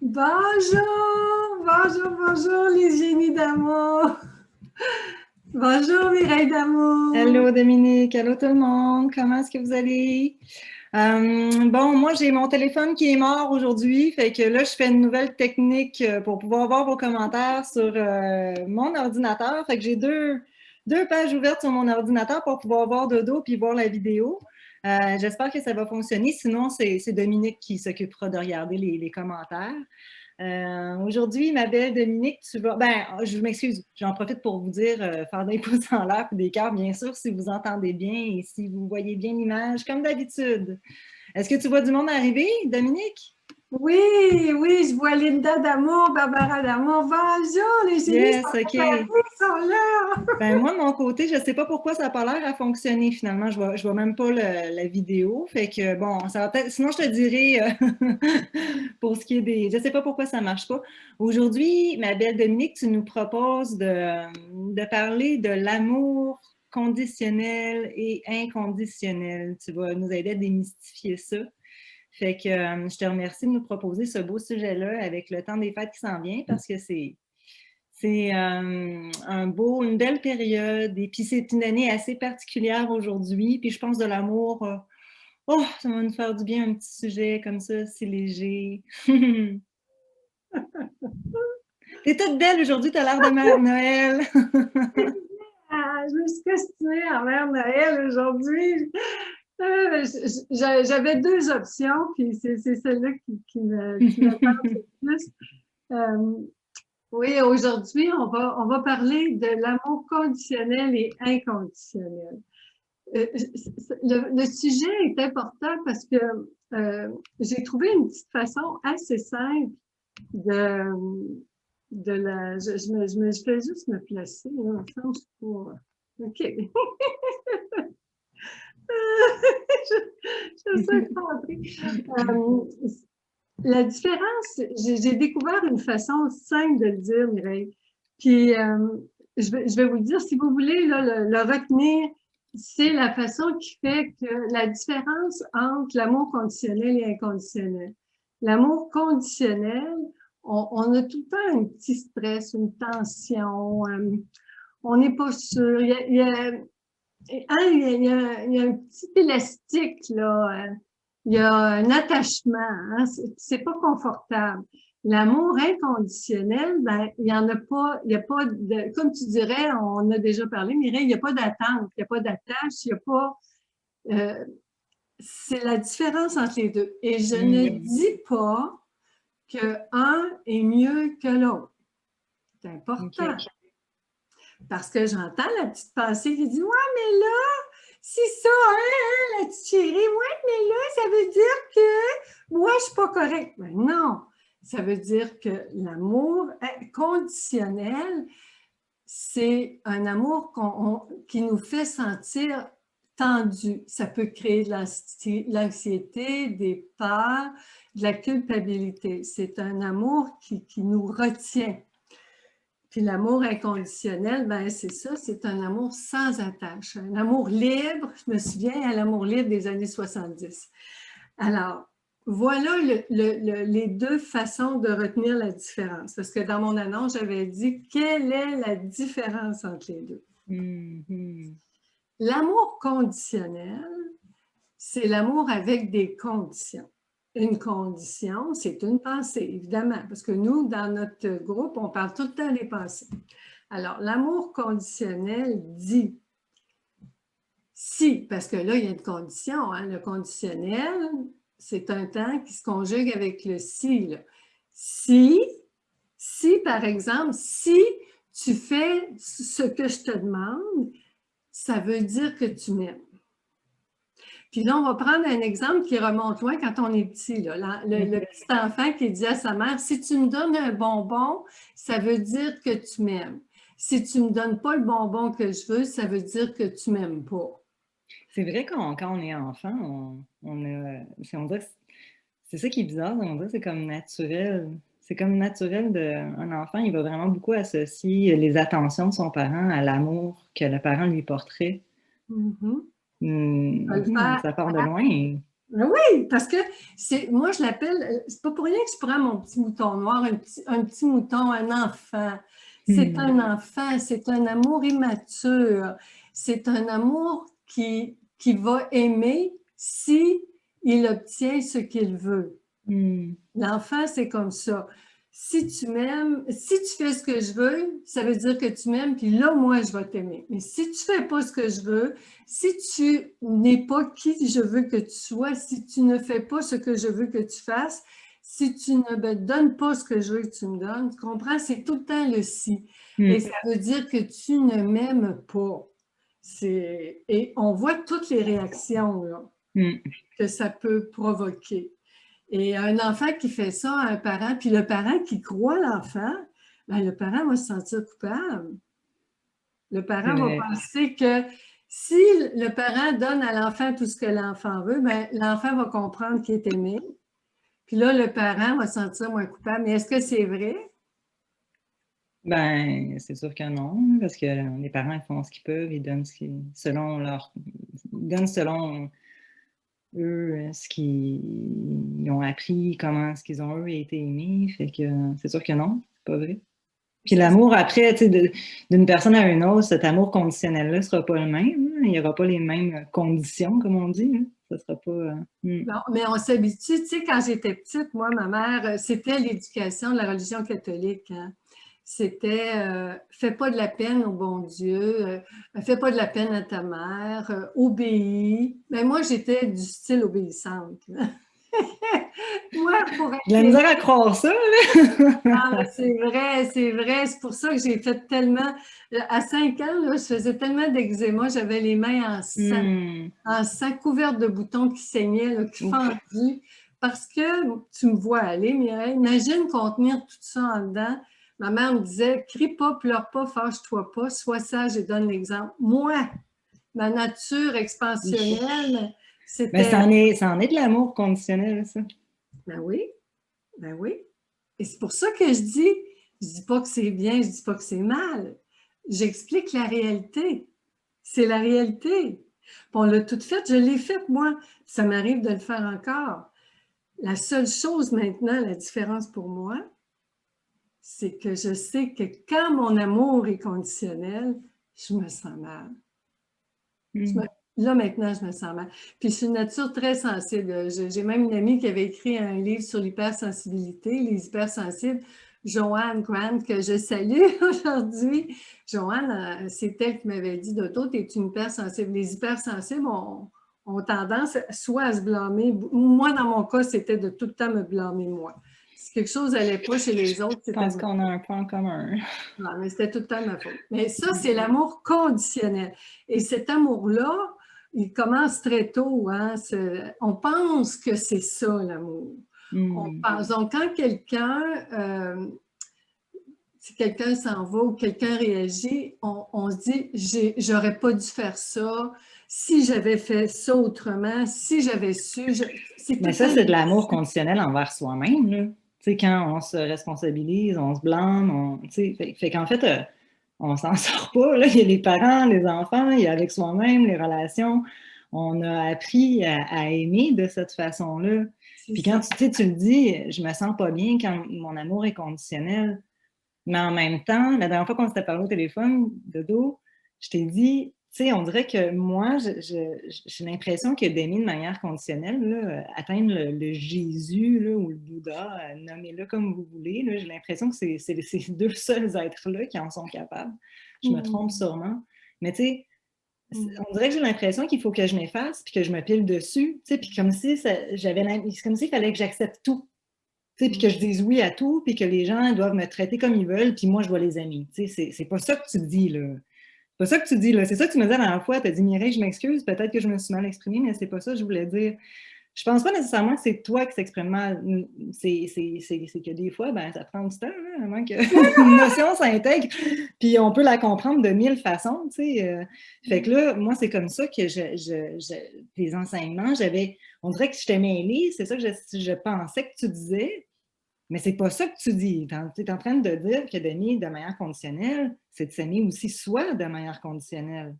Bonjour, bonjour, bonjour les génies d'amour. Bonjour Mireille d'amour. Allô Dominique, allô tout le monde, comment est-ce que vous allez? Bon, moi j'ai mon téléphone qui est mort aujourd'hui, fait que là je fais une nouvelle technique pour pouvoir voir vos commentaires sur mon ordinateur. Fait que j'ai deux pages ouvertes sur mon ordinateur pour pouvoir voir Dodo puis voir la vidéo. J'espère que ça va fonctionner, sinon c'est Dominique qui s'occupera de regarder les commentaires. Aujourd'hui, ma belle Dominique, tu vas. Ben, je m'excuse, j'en profite pour vous dire, faire des pouces en l'air et des cœurs, bien sûr, si vous entendez bien et si vous voyez bien l'image, comme d'habitude. Est-ce que tu vois du monde arriver, Dominique? Oui, oui, je vois Linda d'amour, Barbara d'amour. Bonjour les génies, Yes, OK. ils sont là. Ben, moi, de mon côté, je ne sais pas pourquoi ça n'a pas l'air à fonctionner finalement. Je vois même pas la vidéo. Fait que bon, ça va peut-être. Sinon, je te dirai pour ce qui est des. Je ne sais pas pourquoi ça ne marche pas. Aujourd'hui, ma belle Dominique, tu nous proposes de parler de l'amour conditionnel et inconditionnel. Tu vas nous aider à démystifier ça. Fait que je te remercie de nous proposer ce beau sujet-là avec le temps des fêtes qui s'en vient parce que c'est une belle période et puis c'est une année assez particulière aujourd'hui. Puis je pense de l'amour, oh, ça va nous faire du bien un petit sujet comme ça, si léger. T'es toute belle aujourd'hui, t'as l'air de Mère Noël. Ah, je me suis costumée en Mère Noël aujourd'hui. J'avais deux options, puis c'est celle-là qui me parle le plus. Euh, Oui, aujourd'hui, on va parler de l'amour conditionnel et inconditionnel. Le sujet est important parce que j'ai trouvé une petite façon assez simple de, je vais juste me placer, là, au sens pour, OK. je sais pas. La différence, j'ai découvert une façon simple de le dire, Mireille. Puis, je vais vous le dire, si vous voulez là, le retenir, c'est la façon qui fait que la différence entre l'amour conditionnel et inconditionnel. L'amour conditionnel, on a tout le temps un petit stress, une tension, on n'est pas sûr. Il y a un petit élastique, là. Il y a un attachement. Hein, c'est pas confortable. L'amour inconditionnel, ben, il y en a pas, il y a pas de, comme tu dirais, on a déjà parlé, Mireille, il n'y a pas d'attente, il n'y a pas d'attache, il n'y a pas, euh, c'est la différence entre les deux. Et je ne dis pas qu'un est mieux que l'autre. C'est important. OK. Parce que j'entends la petite pensée qui dit, ouais, mais là, c'est ça, hein, la petite chérie, ouais, mais là, ça veut dire que moi, je suis pas correcte. Mais non, ça veut dire que l'amour conditionnel, c'est un amour qui nous fait sentir tendu. Ça peut créer de l'anxiété, des peurs, de la culpabilité. C'est un amour qui nous retient. Puis l'amour inconditionnel, ben c'est ça, c'est un amour sans attache, un amour libre. Je me souviens à l'amour libre des années 70. Alors, voilà les deux façons de retenir la différence. Parce que dans mon annonce, j'avais dit quelle est la différence entre les deux. Mm-hmm. L'amour conditionnel, c'est l'amour avec des conditions. Une condition, c'est une pensée, évidemment, parce que nous, dans notre groupe, on parle tout le temps des pensées. Alors, l'amour conditionnel dit si, parce que là, il y a une condition. Hein, le conditionnel, c'est un temps qui se conjugue avec le si. Là. Si, par exemple, si tu fais ce que je te demande, ça veut dire que tu m'aimes. Puis là, on va prendre un exemple qui remonte loin quand on est petit. Là. Le petit enfant qui dit à sa mère, si tu me donnes un bonbon, ça veut dire que tu m'aimes. Si tu ne me donnes pas le bonbon que je veux, ça veut dire que tu ne m'aimes pas. C'est vrai quand on est enfant, on dirait que c'est ça qui est bizarre, on dirait que c'est comme naturel. C'est comme naturel d'un enfant, il va vraiment beaucoup associer les attentions de son parent à l'amour que le parent lui porterait. Mm -hmm. Ça part de loin. Oui, parce que moi, je l'appelle, c'est pas pour rien que je prends mon petit mouton noir, un petit mouton, un enfant. C'est un enfant, c'est un amour immature, c'est un amour qui va aimer si il obtient ce qu'il veut. L'enfant, c'est comme ça. Si tu m'aimes, si tu fais ce que je veux, ça veut dire que tu m'aimes, puis là, moi, je vais t'aimer. Mais si tu fais pas ce que je veux, si tu n'es pas qui je veux que tu sois, si tu ne fais pas ce que je veux que tu fasses, si tu ne me donnes pas ce que je veux que tu me donnes, tu comprends? C'est tout le temps le si. Et ça veut dire que tu ne m'aimes pas. Et on voit toutes les réactions là, que ça peut provoquer. Et un enfant qui fait ça à un parent, puis le parent qui croit l'enfant, ben le parent va se sentir coupable. Le parent va penser que si le parent donne à l'enfant tout ce que l'enfant veut, ben l'enfant va comprendre qu'il est aimé. Puis là, le parent va se sentir moins coupable. Mais est-ce que c'est vrai? Ben, c'est sûr que non, parce que les parents ils font ce qu'ils peuvent, ils donnent ils donnent selon eux ce qu'ils ont appris, comment ce qu'ils ont eux été aimés. Fait que c'est sûr que non, c'est pas vrai. Puis l'amour après, tu sais, d'une personne à une autre, cet amour conditionnel-là ne sera pas le même. Hein. Il n'y aura pas les mêmes conditions, comme on dit. Hein. Ça sera pas. Non, mais on s'habitue. Tu sais, quand j'étais petite, moi, ma mère, c'était l'éducation de la religion catholique. Hein. C'était fais pas de la peine au bon Dieu, fais pas de la peine à ta mère, obéis. Mais moi, j'étais du style obéissante. Moi, pour J'ai de la misère à croire ça, ah, c'est vrai, c'est vrai. C'est pour ça que j'ai fait tellement. À 5 ans, là, je faisais tellement d'eczéma, j'avais les mains en sang, couvertes de boutons qui saignaient, là, qui fendaient. Parce que tu me vois aller, Mireille, imagine contenir tout ça en dedans. Ma mère me disait, crie pas, pleure pas, fâche-toi pas, sois sage et donne l'exemple. Moi, ma nature expansionnelle, c'était. Mais ça en est de l'amour conditionnel, ça. Ben oui, ben oui. Et c'est pour ça que je dis pas que c'est bien, je dis pas que c'est mal. J'explique la réalité. C'est la réalité. Puis on l'a tout fait, je l'ai fait, moi. Ça m'arrive de le faire encore. La seule chose maintenant, la différence pour moi, c'est que je sais que quand mon amour est conditionnel, je me sens mal. Là, maintenant, je me sens mal. Puis, je suis une nature très sensible. J'ai même une amie qui avait écrit un livre sur l'hypersensibilité, les hypersensibles, Joanne Grant, que je salue aujourd'hui. Joanne, c'est elle qui m'avait dit, Dodo, tu es une hypersensible. Les hypersensibles ont tendance soit à se blâmer. Moi, dans mon cas, c'était de tout le temps me blâmer moi. Si quelque chose n'allait pas chez les autres, c'était. Je pense qu'on a un point commun. Non, mais c'était tout le temps ma faute. Mais ça, c'est l'amour conditionnel. Et cet amour-là, il commence très tôt. Hein? On pense que c'est ça, l'amour. On pense. Donc, quand si quelqu'un s'en va ou quelqu'un réagit, on se dit, j'aurais pas dû faire ça, si j'avais fait ça autrement, si j'avais su. Mais ça, c'est de l'amour conditionnel envers soi-même. Là. Tu sais, quand on se responsabilise, on se blâme, fait qu'en fait, on s'en sort pas. Là. Il y a les parents, les enfants, il y a avec soi-même, les relations. On a appris à aimer de cette façon-là. Puis quand tu le dis, je me sens pas bien quand mon amour est conditionnel. Mais en même temps, la dernière fois qu'on s'était parlé au téléphone, Dodo, je t'ai dit, tu sais, on dirait que moi, j'ai l'impression que d'aimer de manière conditionnelle, là, atteindre le Jésus là, ou le Bouddha, nommez-le comme vous voulez, j'ai l'impression que c'est ces deux seuls êtres-là qui en sont capables. Je me trompe sûrement. Mais tu sais, on dirait que j'ai l'impression qu'il faut que je m'efface puis que je me pile dessus, tu sais, puis comme si c'est comme s'il fallait que j'accepte tout. Puis que je dise oui à tout, puis que les gens doivent me traiter comme ils veulent, puis moi, je dois les aimer. C'est pas ça que tu dis, là. C'est pas ça que tu dis, là. C'est ça que tu me disais la dernière fois. Tu as dit, Mireille, je m'excuse, peut-être que je me suis mal exprimée, mais c'est pas ça que je voulais dire. Je pense pas nécessairement que c'est toi qui s'exprime mal. C'est que des fois, ben, ça prend du temps, là, avant qu'une notion s'intègre, puis on peut la comprendre de mille façons, tu sais. Fait que là, moi, c'est comme ça que tes enseignements, on dirait que je t'ai mêlée, c'est ça que je pensais que tu disais, mais c'est pas ça que tu dis. Tu es en train de dire que d'aimer de manière conditionnelle, c'est de s'aimer aussi soi de manière conditionnelle.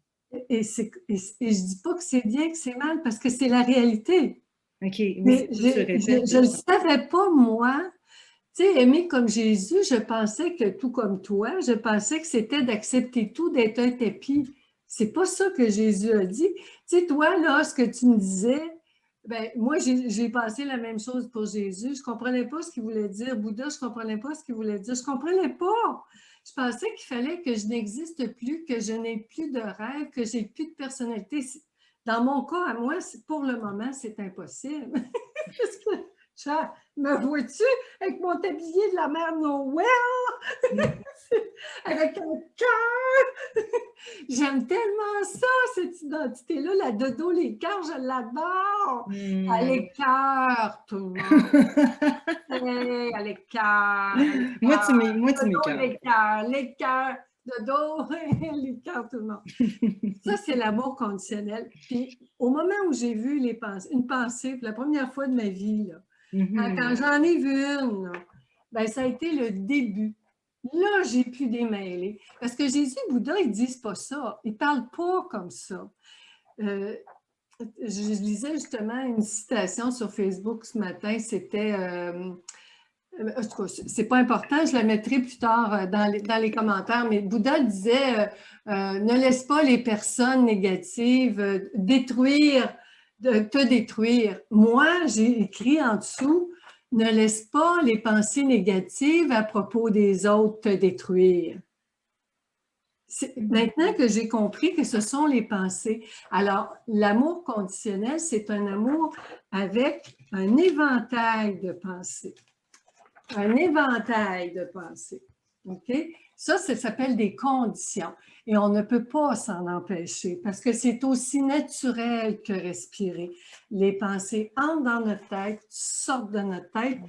Et je dis pas que c'est bien, que c'est mal, parce que c'est la réalité. OK, oui, Mais c'est ça, tu répètes. je ne savais pas, moi. Tu sais, aimer comme Jésus, je pensais que, tout comme toi, je pensais que c'était d'accepter tout, d'être un tapis. C'est pas ça que Jésus a dit. Tu sais, toi, là, ce que tu me disais, ben, moi, j'ai pensé la même chose pour Jésus. Je comprenais pas ce qu'il voulait dire. Bouddha, je comprenais pas ce qu'il voulait dire. Je comprenais pas. Je pensais qu'il fallait que je n'existe plus, que je n'ai plus de rêve, que j'ai plus de personnalité. Dans mon cas, à moi, pour le moment, c'est impossible. Parce que, genre, me vois-tu avec mon tablier de la mère Noël, avec un cœur? J'aime tellement ça, cette identité-là, la dodo, les cœurs, je l'adore. À l'écart, tout le monde. À l'écart, Moi, tu dodo, m'écoeures. les cœurs, dodo, les cœurs, tout le monde. Ça, c'est l'amour conditionnel. Puis, au moment où j'ai vu une pensée, pour la première fois de ma vie, là, quand j'en ai vu une, là, ben, ça a été le début. Là, j'ai pu démêler. Parce que Jésus, Bouddha, ils ne disent pas ça. Ils ne parlent pas comme ça. Je lisais justement une citation sur Facebook ce matin. C'était, en tout cas, c'est pas important, je la mettrai plus tard dans les commentaires, mais Bouddha disait ne laisse pas les personnes négatives te détruire. Moi, j'ai écrit en dessous ne laisse pas les pensées négatives à propos des autres te détruire. Maintenant que j'ai compris que ce sont les pensées, alors l'amour conditionnel, c'est un amour avec un éventail de pensées. Un éventail de pensées. OK? Ça s'appelle des conditions. Et on ne peut pas s'en empêcher parce que c'est aussi naturel que respirer. Les pensées entrent dans notre tête, sortent de notre tête.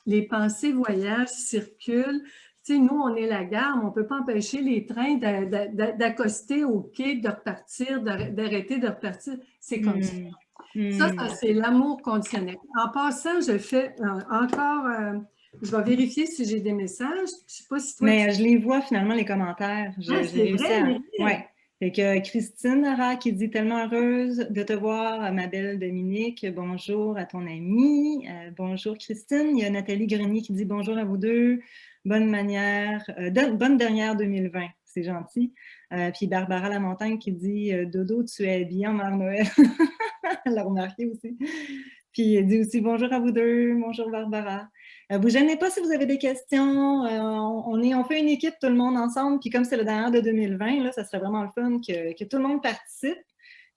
Les pensées voyagent, circulent. Tu sais, nous, on est la gare, mais on ne peut pas empêcher les trains d'accoster au quai, de repartir, d'arrêter de repartir. C'est comme ça. Ça, c'est l'amour conditionnel. En passant, je fais encore... je vais vérifier si j'ai des messages. Je ne sais pas si toi... Mais je les vois finalement, les commentaires. J'ai réussi vrai, à... Ouais. Fait que Christine Nara qui dit « Tellement heureuse de te voir, ma belle Dominique. Bonjour à ton amie. Bonjour Christine. » Il y a Nathalie Grenier qui dit « Bonjour à vous deux. Bonne bonne dernière 2020. » C'est gentil. Puis Barbara Lamontagne qui dit « Dodo, tu es habillée en Mère Noël. » Elle l'a remarqué aussi. Puis elle dit aussi « Bonjour à vous deux. Bonjour Barbara. » Vous gênez pas si vous avez des questions. On fait une équipe, tout le monde ensemble. Puis comme c'est le dernier de 2020, là, ça serait vraiment le fun que tout le monde participe.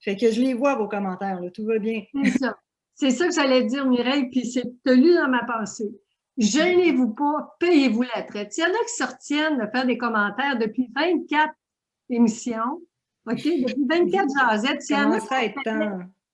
Fait que je les vois, vos commentaires. Là, tout va bien. C'est ça. C'est ça que j'allais dire, Mireille, puis c'est lu dans ma pensée. Gênez-vous pas, payez-vous la traite. Il y en a qui se retiennent de faire des commentaires depuis 24 émissions, OK? Depuis 24 jasettes. Il y en a qui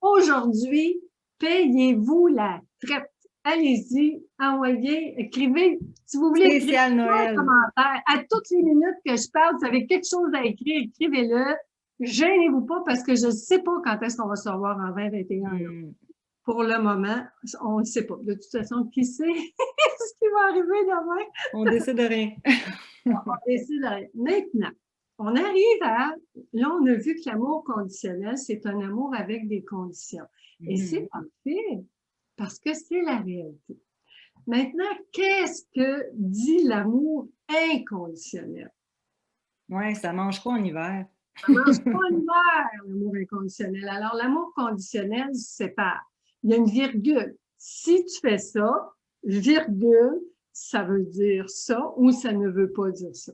aujourd'hui, payez-vous la traite. Allez-y, envoyez, écrivez. Si vous voulez écrire un commentaire, à toutes les minutes que je parle, vous avez quelque chose à écrire, écrivez-le. Gênez-vous pas parce que je ne sais pas quand est-ce qu'on va se revoir en 2021. Pour le moment, on ne sait pas. De toute façon, qui sait ce qui va arriver demain? On décide de rien. On décide de rien. Maintenant, on arrive à... Là, on a vu que l'amour conditionnel, c'est un amour avec des conditions. Et c'est parfait parce que c'est la réalité. Maintenant, qu'est-ce que dit l'amour inconditionnel? Oui, ça mange quoi en hiver? Ça ne mange pas en hiver, l'amour inconditionnel. Alors, l'amour conditionnel se sépare. Il y a une virgule. Si tu fais ça, virgule, ça veut dire ça ou ça ne veut pas dire ça.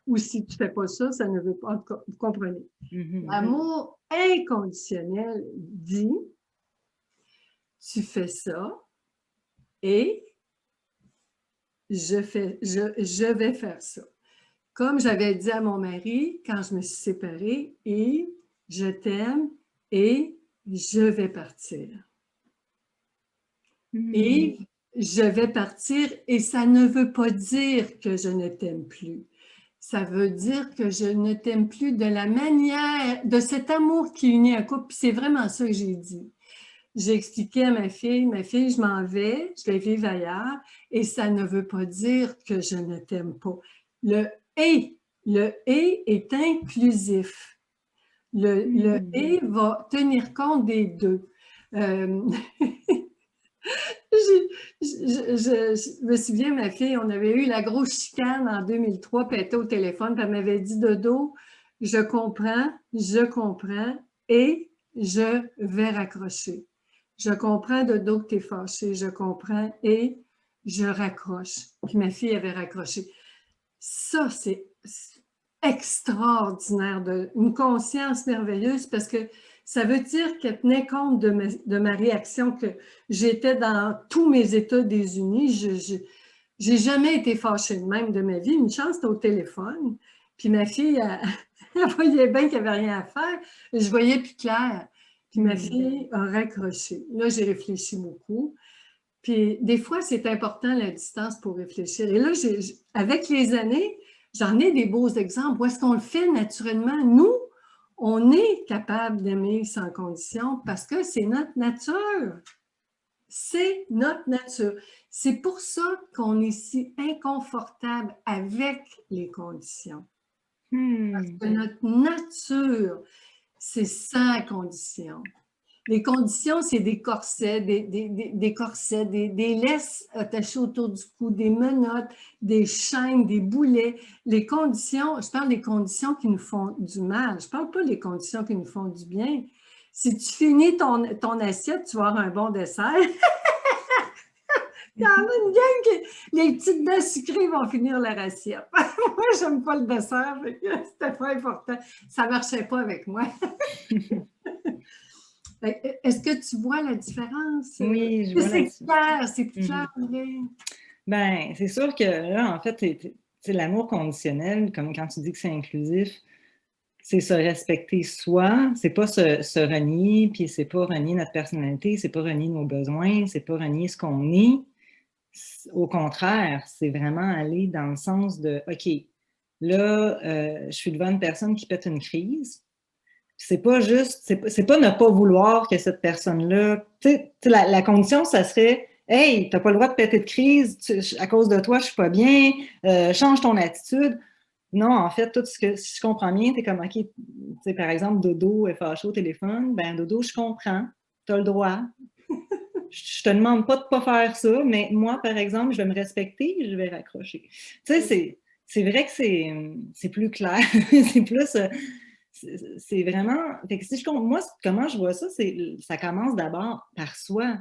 Ou si tu ne fais pas ça, ça ne veut pas, vous comprenez. L'amour inconditionnel dit, tu fais ça et je vais faire ça. Comme j'avais dit à mon mari quand je me suis séparée, et je t'aime et je vais partir. Et je vais partir et ça ne veut pas dire que je ne t'aime plus. Ça veut dire que je ne t'aime plus de la manière, de cet amour qui unit un couple. Puis c'est vraiment ça que j'ai dit. J'ai expliqué à ma fille, je m'en vais, je vais vivre ailleurs et ça ne veut pas dire que je ne t'aime pas. Le et est inclusif. Le et va tenir compte des deux. Je me souviens, ma fille, on avait eu la grosse chicane en 2003, puis elle était au téléphone, puis elle m'avait dit, Dodo, je comprends et je vais raccrocher. Je comprends, Dodo, que tu es fâché, je comprends et je raccroche. Puis ma fille avait raccroché. Ça, c'est extraordinaire, une conscience merveilleuse parce que ça veut dire qu'elle tenait compte de ma réaction, que j'étais dans tous mes états désunis. Je n'ai jamais été fâchée de même de ma vie. Une chance, c'était au téléphone. Puis ma fille, elle voyait bien qu'il n'y avait rien à faire. Je voyais plus clair. Puis ma fille a raccroché. Là, j'ai réfléchi beaucoup. Puis des fois, c'est important la distance pour réfléchir. Et là, avec les années, j'en ai des beaux exemples. Où est-ce qu'on le fait naturellement? Nous, on est capable d'aimer sans condition parce que c'est notre nature. C'est notre nature. C'est pour ça qu'on est si inconfortable avec les conditions. Parce que notre nature, c'est sans condition. Les conditions, c'est des corsets, des corsets, des laisses attachées autour du cou, des menottes, des chaînes, des boulets. Les conditions, je parle des conditions qui nous font du mal. Je ne parle pas des conditions qui nous font du bien. Si tu finis ton assiette, tu vas avoir un bon dessert. Il y en a une gang qui, les petites dents sucrées vont finir leur assiette. Moi, j'aime pas le dessert, c'était pas important. Ça marchait pas avec moi. Est-ce que tu vois la différence? Oui, je vois la différence. C'est clair, c'est plus clair, vrai? Ben, c'est sûr que là, en fait, l'amour conditionnel, comme quand tu dis que c'est inclusif, c'est se respecter soi, c'est pas se renier, puis c'est pas renier notre personnalité, c'est pas renier nos besoins, c'est pas renier ce qu'on est. Au contraire, c'est vraiment aller dans le sens de, OK, là, je suis devant une personne qui pète une crise. C'est pas juste, c'est pas ne pas vouloir que cette personne-là, la condition, ça serait, hey, t'as pas le droit de péter de crise, à cause de toi, je suis pas bien, change ton attitude. Non, en fait, tout ce que, si je comprends bien, t'es comme, OK, par exemple, Dodo est fâché au téléphone, ben Dodo, je comprends, t'as le droit. Je te demande pas de pas faire ça, mais moi, par exemple, je vais me respecter et je vais raccrocher. Tu sais, c'est vrai que c'est plus clair, c'est plus... c'est vraiment... Fait que si moi, comment je vois ça, ça commence d'abord par soi.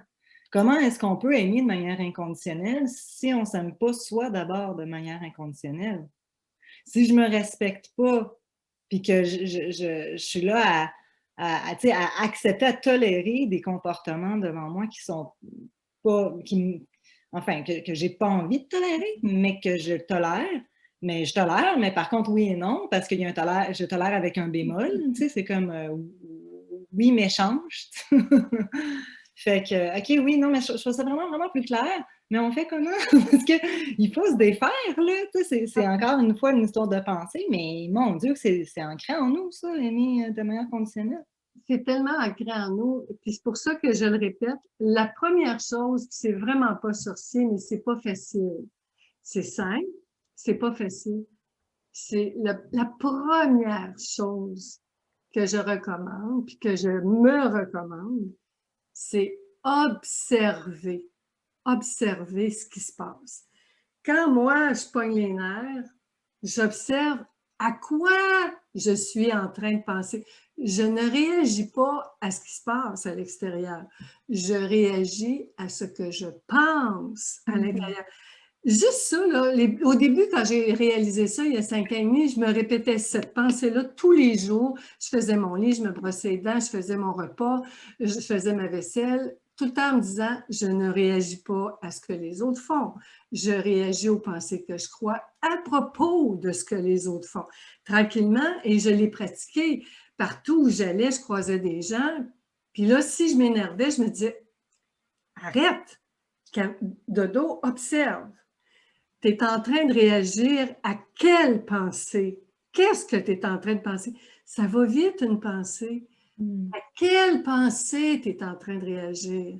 Comment est-ce qu'on peut aimer de manière inconditionnelle si on ne s'aime pas soi d'abord de manière inconditionnelle? Si je ne me respecte pas, puis que je suis là à accepter, à tolérer des comportements devant moi qui sont pas... enfin, que j'ai pas envie de tolérer, mais que je tolère. Mais je tolère, mais par contre, oui et non, parce qu'il y a je tolère avec un bémol, tu sais, c'est comme oui, mais change. Fait que, OK, oui, non, mais je trouve ça vraiment, vraiment plus clair. Mais on fait comment? Parce qu'il faut se défaire, là. Tu sais, c'est encore une fois une histoire de pensée, mais mon Dieu, c'est ancré en nous, ça, aimer de manière conditionnelle. C'est tellement ancré en nous, puis c'est pour ça que je le répète, la première chose, c'est vraiment pas sorcier, mais c'est pas facile. C'est simple, c'est pas facile. C'est la première chose que je recommande, puis que je me recommande, c'est observer. Observer ce qui se passe. Quand moi, je pogne les nerfs, j'observe à quoi je suis en train de penser. Je ne réagis pas à ce qui se passe à l'extérieur. Je réagis à ce que je pense à l'intérieur. Juste ça, là, au début, quand j'ai réalisé ça, il y a 5 ans et demi, je me répétais cette pensée-là tous les jours. Je faisais mon lit, je me brossais les dents, je faisais mon repas, je faisais ma vaisselle, tout le temps en me disant, je ne réagis pas à ce que les autres font. Je réagis aux pensées que je crois à propos de ce que les autres font. Tranquillement, et je l'ai pratiqué. Partout où j'allais, je croisais des gens. Puis là, si je m'énervais, je me disais, arrête, Dodo, observe. Tu es en train de réagir à quelle pensée? Qu'est-ce que tu es en train de penser? Ça va vite, une pensée. À quelle pensée tu es en train de réagir?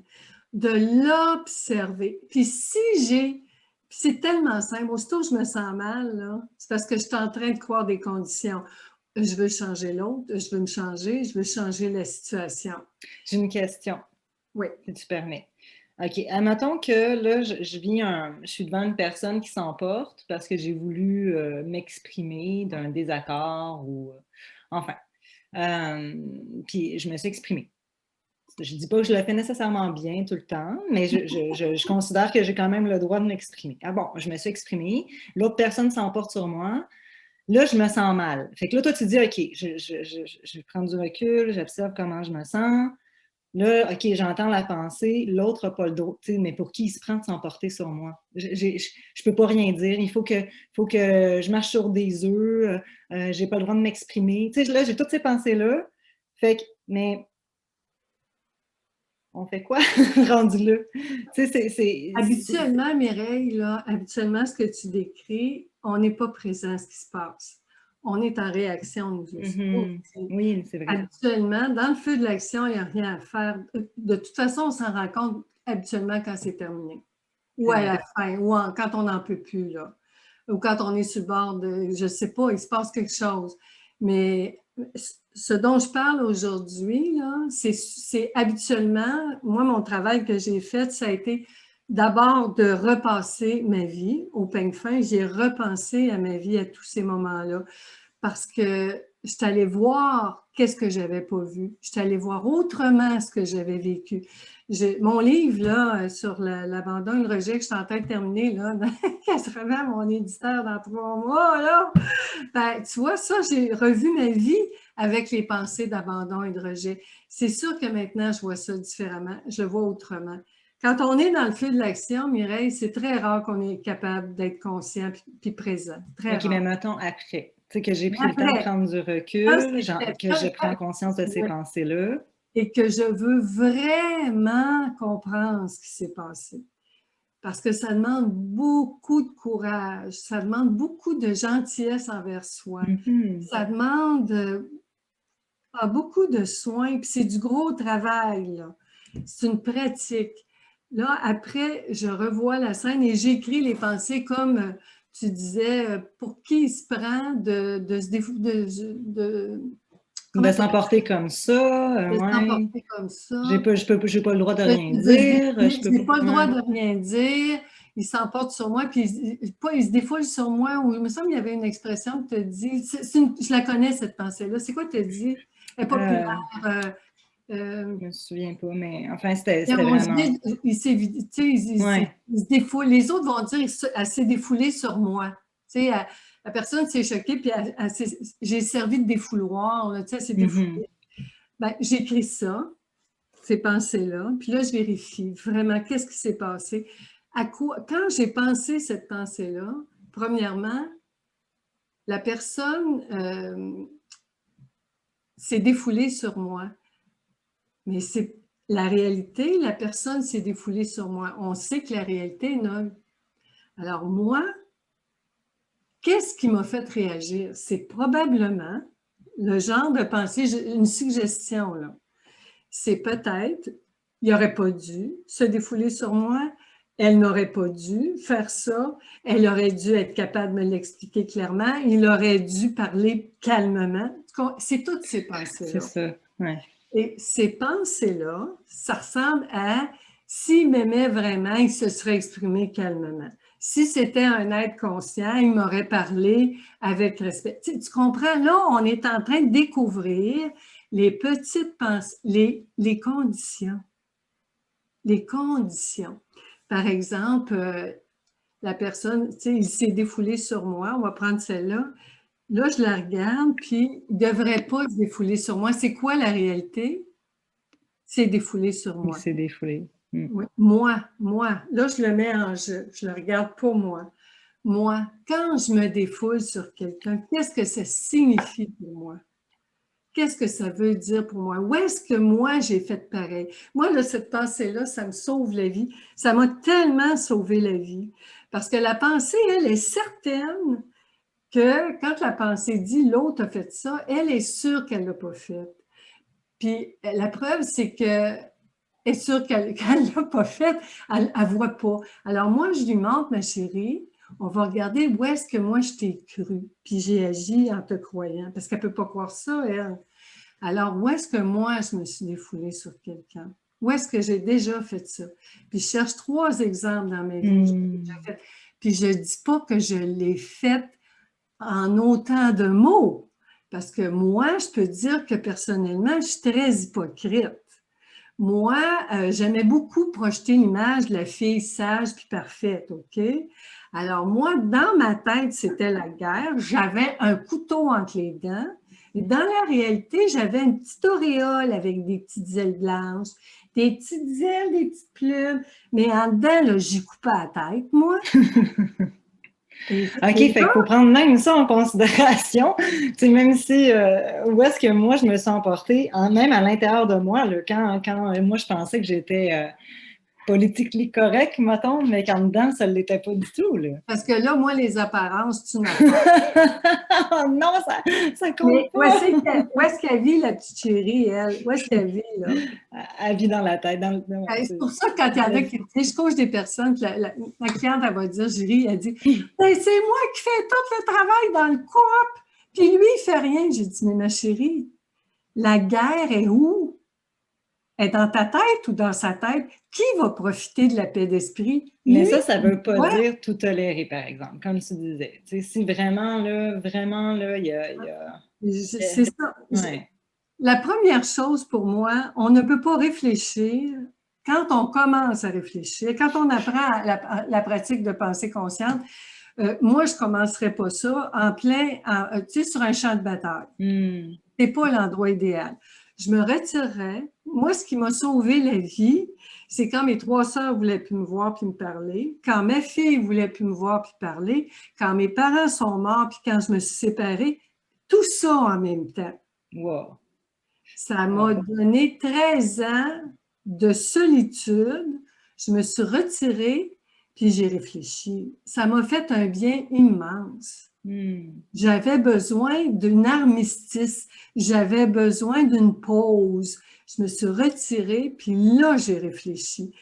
De l'observer. Puis si c'est tellement simple, aussitôt que je me sens mal, c'est parce que je suis en train de croire des conditions. Je veux changer l'autre, je veux me changer, je veux changer la situation. J'ai une question. Oui. Si tu permets. OK, admettons que là, je suis devant une personne qui s'emporte parce que j'ai voulu m'exprimer d'un désaccord ou enfin. Puis je me suis exprimée. Je ne dis pas que je le fais nécessairement bien tout le temps, mais je considère que j'ai quand même le droit de m'exprimer. Ah bon, je me suis exprimée, l'autre personne s'emporte sur moi, là, je me sens mal. Fait que là, toi, tu dis, OK, je vais prendre du recul, j'observe comment je me sens. Là, OK, j'entends la pensée, l'autre n'a pas le droit, mais pour qui il se prend de s'emporter sur moi? Je ne peux pas rien dire, faut que je marche sur des œufs, j'ai pas le droit de m'exprimer. Tu sais, là, j'ai toutes ces pensées-là. Fait que, mais on fait quoi rendu là? Tu sais, Habituellement, Mireille, là, habituellement, ce que tu décris, on n'est pas présent à ce qui se passe. On est en réaction, nous aussi. Oui, c'est vrai. Habituellement, dans le feu de l'action, il n'y a rien à faire. De toute façon, on s'en rend compte habituellement quand c'est terminé. Ou à la fin, ou quand on n'en peut plus, là. Ou quand on est sur le bord de, je ne sais pas, il se passe quelque chose. Mais ce dont je parle aujourd'hui, là, c'est habituellement, moi, mon travail que j'ai fait, ça a été d'abord de repasser ma vie au peigne fin. J'ai repensé à ma vie à tous ces moments-là parce que je suis allée voir qu'est-ce que j'avais pas vu. Je suis allée voir autrement ce que j'avais vécu. Mon livre, là, sur l'abandon et le rejet, que je suis en train de terminer, là, à travers mon éditeur dans 3 mois, là, ben, tu vois, ça, j'ai revu ma vie avec les pensées d'abandon et de rejet. C'est sûr que maintenant, je vois ça différemment. Je le vois autrement. Quand on est dans le feu de l'action, Mireille, c'est très rare qu'on est capable d'être conscient puis présent. Très OK, mais rare. mettons après. Tu sais, que j'ai pris le temps de Après, prendre du ça, recul, c'est que je prends conscience de ces ouais. pensées-là. Et que je veux vraiment comprendre ce qui s'est passé. Parce que ça demande beaucoup de courage, ça demande beaucoup de gentillesse envers soi, ça demande beaucoup de soins, puis c'est du gros travail, là. C'est une pratique. Là, après, je revois la scène et j'écris les pensées comme tu disais, pour qui il se prend de se comment De tu appelles s'emporter comme ça, ça, de ouais. s'emporter comme ça. J'ai pas le droit de De rien se dire, dire, je je peux n'ai pas. pas le droit Ouais. de rien dire, il s'emporte sur moi, puis il se défoule sur moi, ou il me semble qu'il y avait une expression que tu as dit, je la connais cette pensée-là, c'est quoi que tu as dit? Elle est populaire. Je me souviens pas, mais enfin, c'était On se vraiment. dit, Ouais. il se défoule. Les autres vont dire, elle s'est défoulée sur moi. Tu sais, la personne s'est choquée, puis j'ai servi de défouloir, là, tu sais, elle s'est défoulée. Ben, j'écris ça, ces pensées-là, puis là, je vérifie vraiment qu'est-ce qui s'est passé. Quand j'ai pensé cette pensée-là, premièrement, la personne s'est défoulée sur moi. Mais c'est la réalité, la personne s'est défoulée sur moi. On sait que la réalité est noble. Alors moi, qu'est-ce qui m'a fait réagir? C'est probablement le genre de pensée, une suggestion, là. C'est peut-être, il n'aurait pas dû se défouler sur moi, elle n'aurait pas dû faire ça, elle aurait dû être capable de me l'expliquer clairement, il aurait dû parler calmement. C'est toutes ces C'est pensées-là. ça, ouais. Et ces pensées-là, ça ressemble à s'il m'aimait vraiment, il se serait exprimé calmement. Si c'était un être conscient, il m'aurait parlé avec respect. Tu comprends? Là, on est en train de découvrir les petites pensées, les conditions. Les conditions. Par exemple, la personne, tu sais, il s'est défoulé sur moi, on va prendre celle-là. Là, je la regarde, puis il ne devrait pas se défouler sur moi. C'est quoi la réalité? C'est défoulé sur Il moi. s'est défoulé. Oui. Moi. Là, je le mets en jeu. Je le regarde pour moi. Moi, quand je me défoule sur quelqu'un, qu'est-ce que ça signifie pour moi? Qu'est-ce que ça veut dire pour moi? Où est-ce que moi, j'ai fait pareil? Moi, là, cette pensée-là, ça me sauve la vie. Ça m'a tellement sauvé la vie. Parce que la pensée, elle est certaine que quand la pensée dit l'autre a fait ça, elle est sûre qu'elle ne l'a pas fait. Puis la preuve, c'est que est sûre qu'elle ne l'a pas fait, elle ne voit pas. Alors moi, je lui montre, ma chérie, on va regarder où est-ce que moi je t'ai cru, puis j'ai agi en te croyant, parce qu'elle ne peut pas croire ça, elle. Alors, où est-ce que moi, je me suis défoulée sur quelqu'un? Où est-ce que j'ai déjà fait ça? Puis je cherche 3 exemples dans ma vie où j'ai déjà fait. Puis je ne dis pas que je l'ai fait en autant de mots, parce que moi, je peux dire que personnellement, je suis très hypocrite. Moi, j'aimais beaucoup projeter l'image de la fille sage puis parfaite, OK? Alors moi, dans ma tête, c'était la guerre. J'avais un couteau entre les dents. Et dans la réalité, j'avais une petite auréole avec des petites ailes blanches, des petites ailes, des petites plumes. Mais en dedans, là, j'y coupais la tête, moi. OK, fait qu'il faut prendre même ça en considération. Tu sais, même si, où est-ce que moi, je me suis emportée, même à l'intérieur de moi, là, quand moi, je pensais que j'étais politiquement correct, mettons, mais qu'en dedans, ça ne l'était pas du tout, là. Parce que là, moi, les apparences, tu n'as pas. Non, ça compte pas. Mais où est-ce qu'elle vit, la petite chérie, elle? Où est-ce qu'elle vit, là? Elle vit dans la tête. C'est pour ça que quand il y en a qui disent, je coach des personnes, la cliente, elle va dire, je ris, elle dit, ben, c'est moi qui fais tout le travail dans le coop, puis lui, il fait rien. J'ai dit, mais ma chérie, la guerre est où? Elle est dans ta tête ou dans sa tête? Qui va profiter de la paix d'esprit? Mais ça ne veut pas dire tout tolérer, par exemple, comme tu disais. Tu sais, si vraiment, là, il y a... C'est ça. Ouais. La première chose pour moi, on ne peut pas réfléchir quand on commence à réfléchir, quand on apprend la pratique de pensée consciente. Moi, je ne commencerais pas ça en plein, tu sais, sur un champ de bataille. C'est pas l'endroit idéal. Je me retirerais. Moi, ce qui m'a sauvé la vie, c'est quand mes 3 sœurs voulaient plus me voir puis me parler, quand ma fille voulait plus me voir puis parler, quand mes parents sont morts puis quand je me suis séparée, tout ça en même temps. Wow. Ça m'a donné 13 ans de solitude. Je me suis retirée, puis j'ai réfléchi. Ça m'a fait un bien immense. J'avais besoin d'un armistice. J'avais besoin d'une pause. Je me suis retirée, puis là, j'ai réfléchi.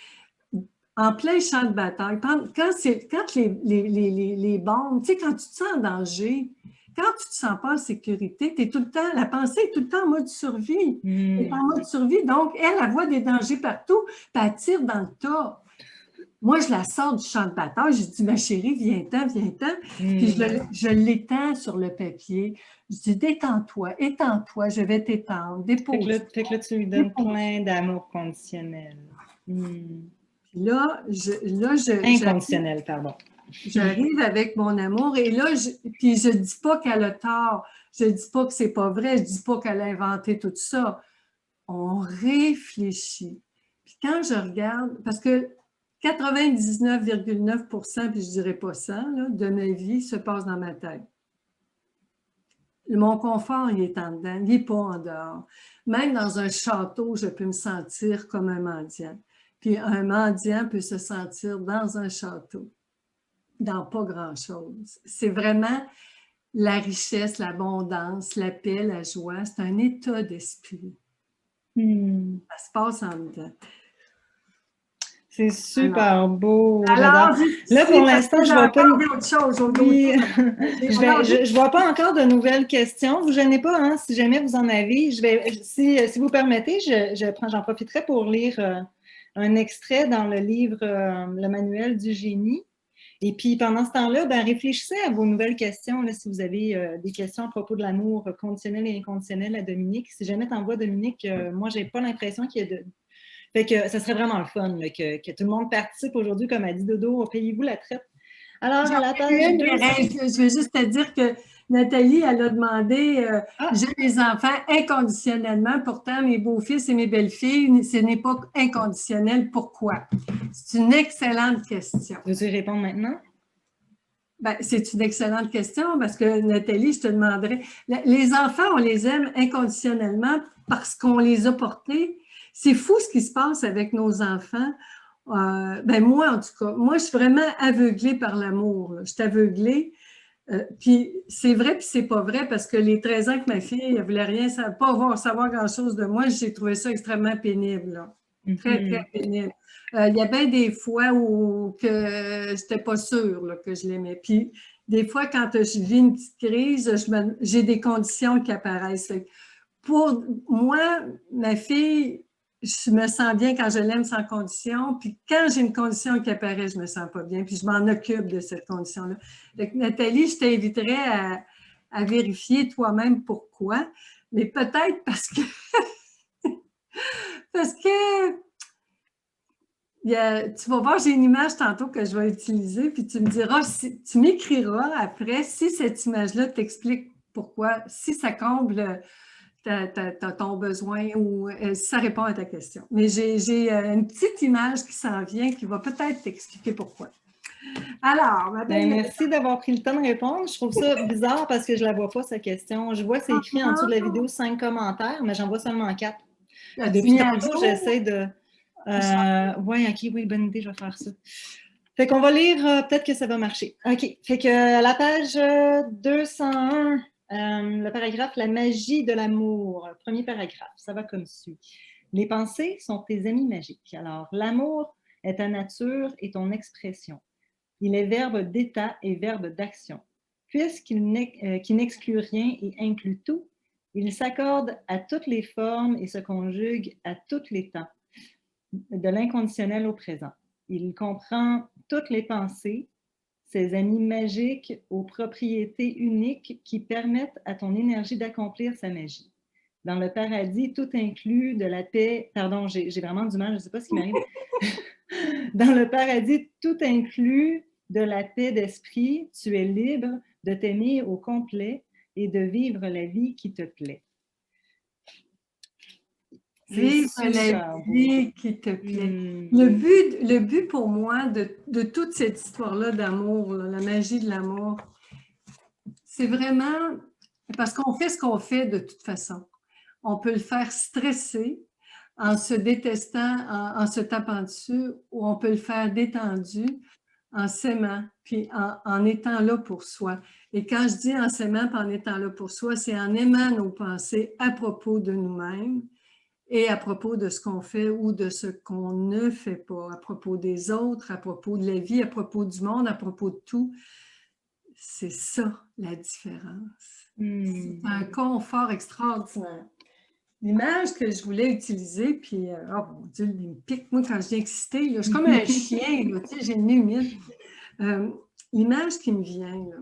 En plein champ de bataille, quand les bombes, tu sais, quand tu te sens en danger, quand tu ne te sens pas en sécurité, t'es tout le temps, la pensée est tout le temps en mode survie. Elle est en mode survie, donc elle voit des dangers partout, puis elle tire dans le tas. Moi, je la sors du champ de bataille, je dis, ma chérie, viens-t'en, viens-t'en. Puis je l'étends sur le papier. Je dis, détends-toi, étends-toi, je vais t'étendre, dépose. Fait que là, tu lui donnes plein d'amour conditionnel. Là, inconditionnel, pardon. J'arrive avec mon amour et là, puis je ne dis pas qu'elle a tort, je ne dis pas que c'est pas vrai, je ne dis pas qu'elle a inventé tout ça. On réfléchit. Puis quand je regarde, parce que 99,9%, puis je ne dirais pas 100, là, de ma vie se passe dans ma tête. Mon confort, il est en dedans, il n'est pas en dehors. Même dans un château, je peux me sentir comme un mendiant. Puis un mendiant peut se sentir dans un château, dans pas grand-chose. C'est vraiment la richesse, l'abondance, la paix, la joie. C'est un état d'esprit. Ça se passe en dedans. C'est super beau. Alors, là, pour l'instant, je vois pas je vois pas encore de nouvelles questions. Vous gênez pas, hein, si jamais vous en avez. Si vous permettez, j'en profiterai pour lire un extrait dans le livre Le manuel du génie. Et puis, pendant ce temps-là, réfléchissez à vos nouvelles questions, là, si vous avez des questions à propos de l'amour conditionnel et inconditionnel à Dominique. Si jamais tu envoies Dominique, moi, j'ai pas l'impression qu'il y a de... Fait que ça serait vraiment le fun là, que tout le monde participe aujourd'hui, comme a dit Dodo, payez-vous la traite. Alors, à la page 2... Je veux juste te dire que Nathalie, elle a demandé j'ai des enfants inconditionnellement, pourtant mes beaux-fils et mes belles-filles, ce n'est pas inconditionnel. Pourquoi? C'est une excellente question. Veux-tu répondre maintenant? C'est une excellente question parce que Nathalie, je te demanderais, les enfants, on les aime inconditionnellement parce qu'on les a portés. C'est fou ce qui se passe avec nos enfants. Moi, en tout cas, moi, je suis vraiment aveuglée par l'amour. Je suis aveuglée. Puis c'est vrai, puis c'est pas vrai, parce que les 13 ans que ma fille ne voulait rien pas savoir grand-chose de moi, j'ai trouvé ça extrêmement pénible. Là. Très, très pénible. Il y a bien des fois où que je n'étais pas sûre là, que je l'aimais. Puis des fois, quand je vis une petite crise, j'ai des conditions qui apparaissent. Pour moi, ma fille, je me sens bien quand je l'aime sans condition, puis quand j'ai une condition qui apparaît, je me sens pas bien, puis je m'en occupe de cette condition-là. Donc, Nathalie, je t'inviterais à vérifier toi-même pourquoi, mais peut-être parce que tu vas voir, j'ai une image tantôt que je vais utiliser, puis tu me diras, tu m'écriras après si cette image-là t'explique pourquoi, si ça comble ton besoin ou si ça répond à ta question. Mais j'ai une petite image qui s'en vient qui va peut-être t'expliquer pourquoi. Alors, ma belle... merci d'avoir pris le temps de répondre. Je trouve ça bizarre parce que je ne la vois pas, sa question. Je vois, c'est écrit en dessous de la vidéo 5 commentaires, mais j'en vois seulement 4. Depuis tantôt, j'essaie de... oui, OK, oui, bonne idée, je vais faire ça. Fait qu'on va lire, peut-être que ça va marcher. OK, fait que la page 201, le paragraphe « La magie de l'amour », premier paragraphe, ça va comme suit. Les pensées sont tes amis magiques. Alors, l'amour est ta nature et ton expression. Il est verbe d'état et verbe d'action. Puisqu'il n'exclut rien et inclut tout, il s'accorde à toutes les formes et se conjugue à tous les temps, de l'inconditionnel au présent. Il comprend toutes les pensées, ces amis magiques aux propriétés uniques qui permettent à ton énergie d'accomplir sa magie. Dans le paradis, tout inclut de la paix... Pardon, j'ai vraiment du mal, je ne sais pas ce qui m'arrive. Dans le paradis, tout inclut de la paix d'esprit. Tu es libre de t'aimer au complet et de vivre la vie qui te plaît. Vivre la vie qui te plaît. Le but pour moi de toute cette histoire-là d'amour, la magie de l'amour, c'est vraiment parce qu'on fait ce qu'on fait de toute façon. On peut le faire stresser en se détestant, en se tapant dessus, ou on peut le faire détendu en s'aimant, puis en étant là pour soi. Et quand je dis en s'aimant, puis en étant là pour soi, c'est en aimant nos pensées à propos de nous-mêmes, et à propos de ce qu'on fait ou de ce qu'on ne fait pas, à propos des autres, à propos de la vie, à propos du monde, à propos de tout. C'est ça, la différence. C'est un confort extraordinaire. L'image que je voulais utiliser, puis, oh mon Dieu, il me pique, moi, quand je viens excitée, là, je suis comme un chien, là, tu sais, j'ai le nez humide. L'image qui me vient, là,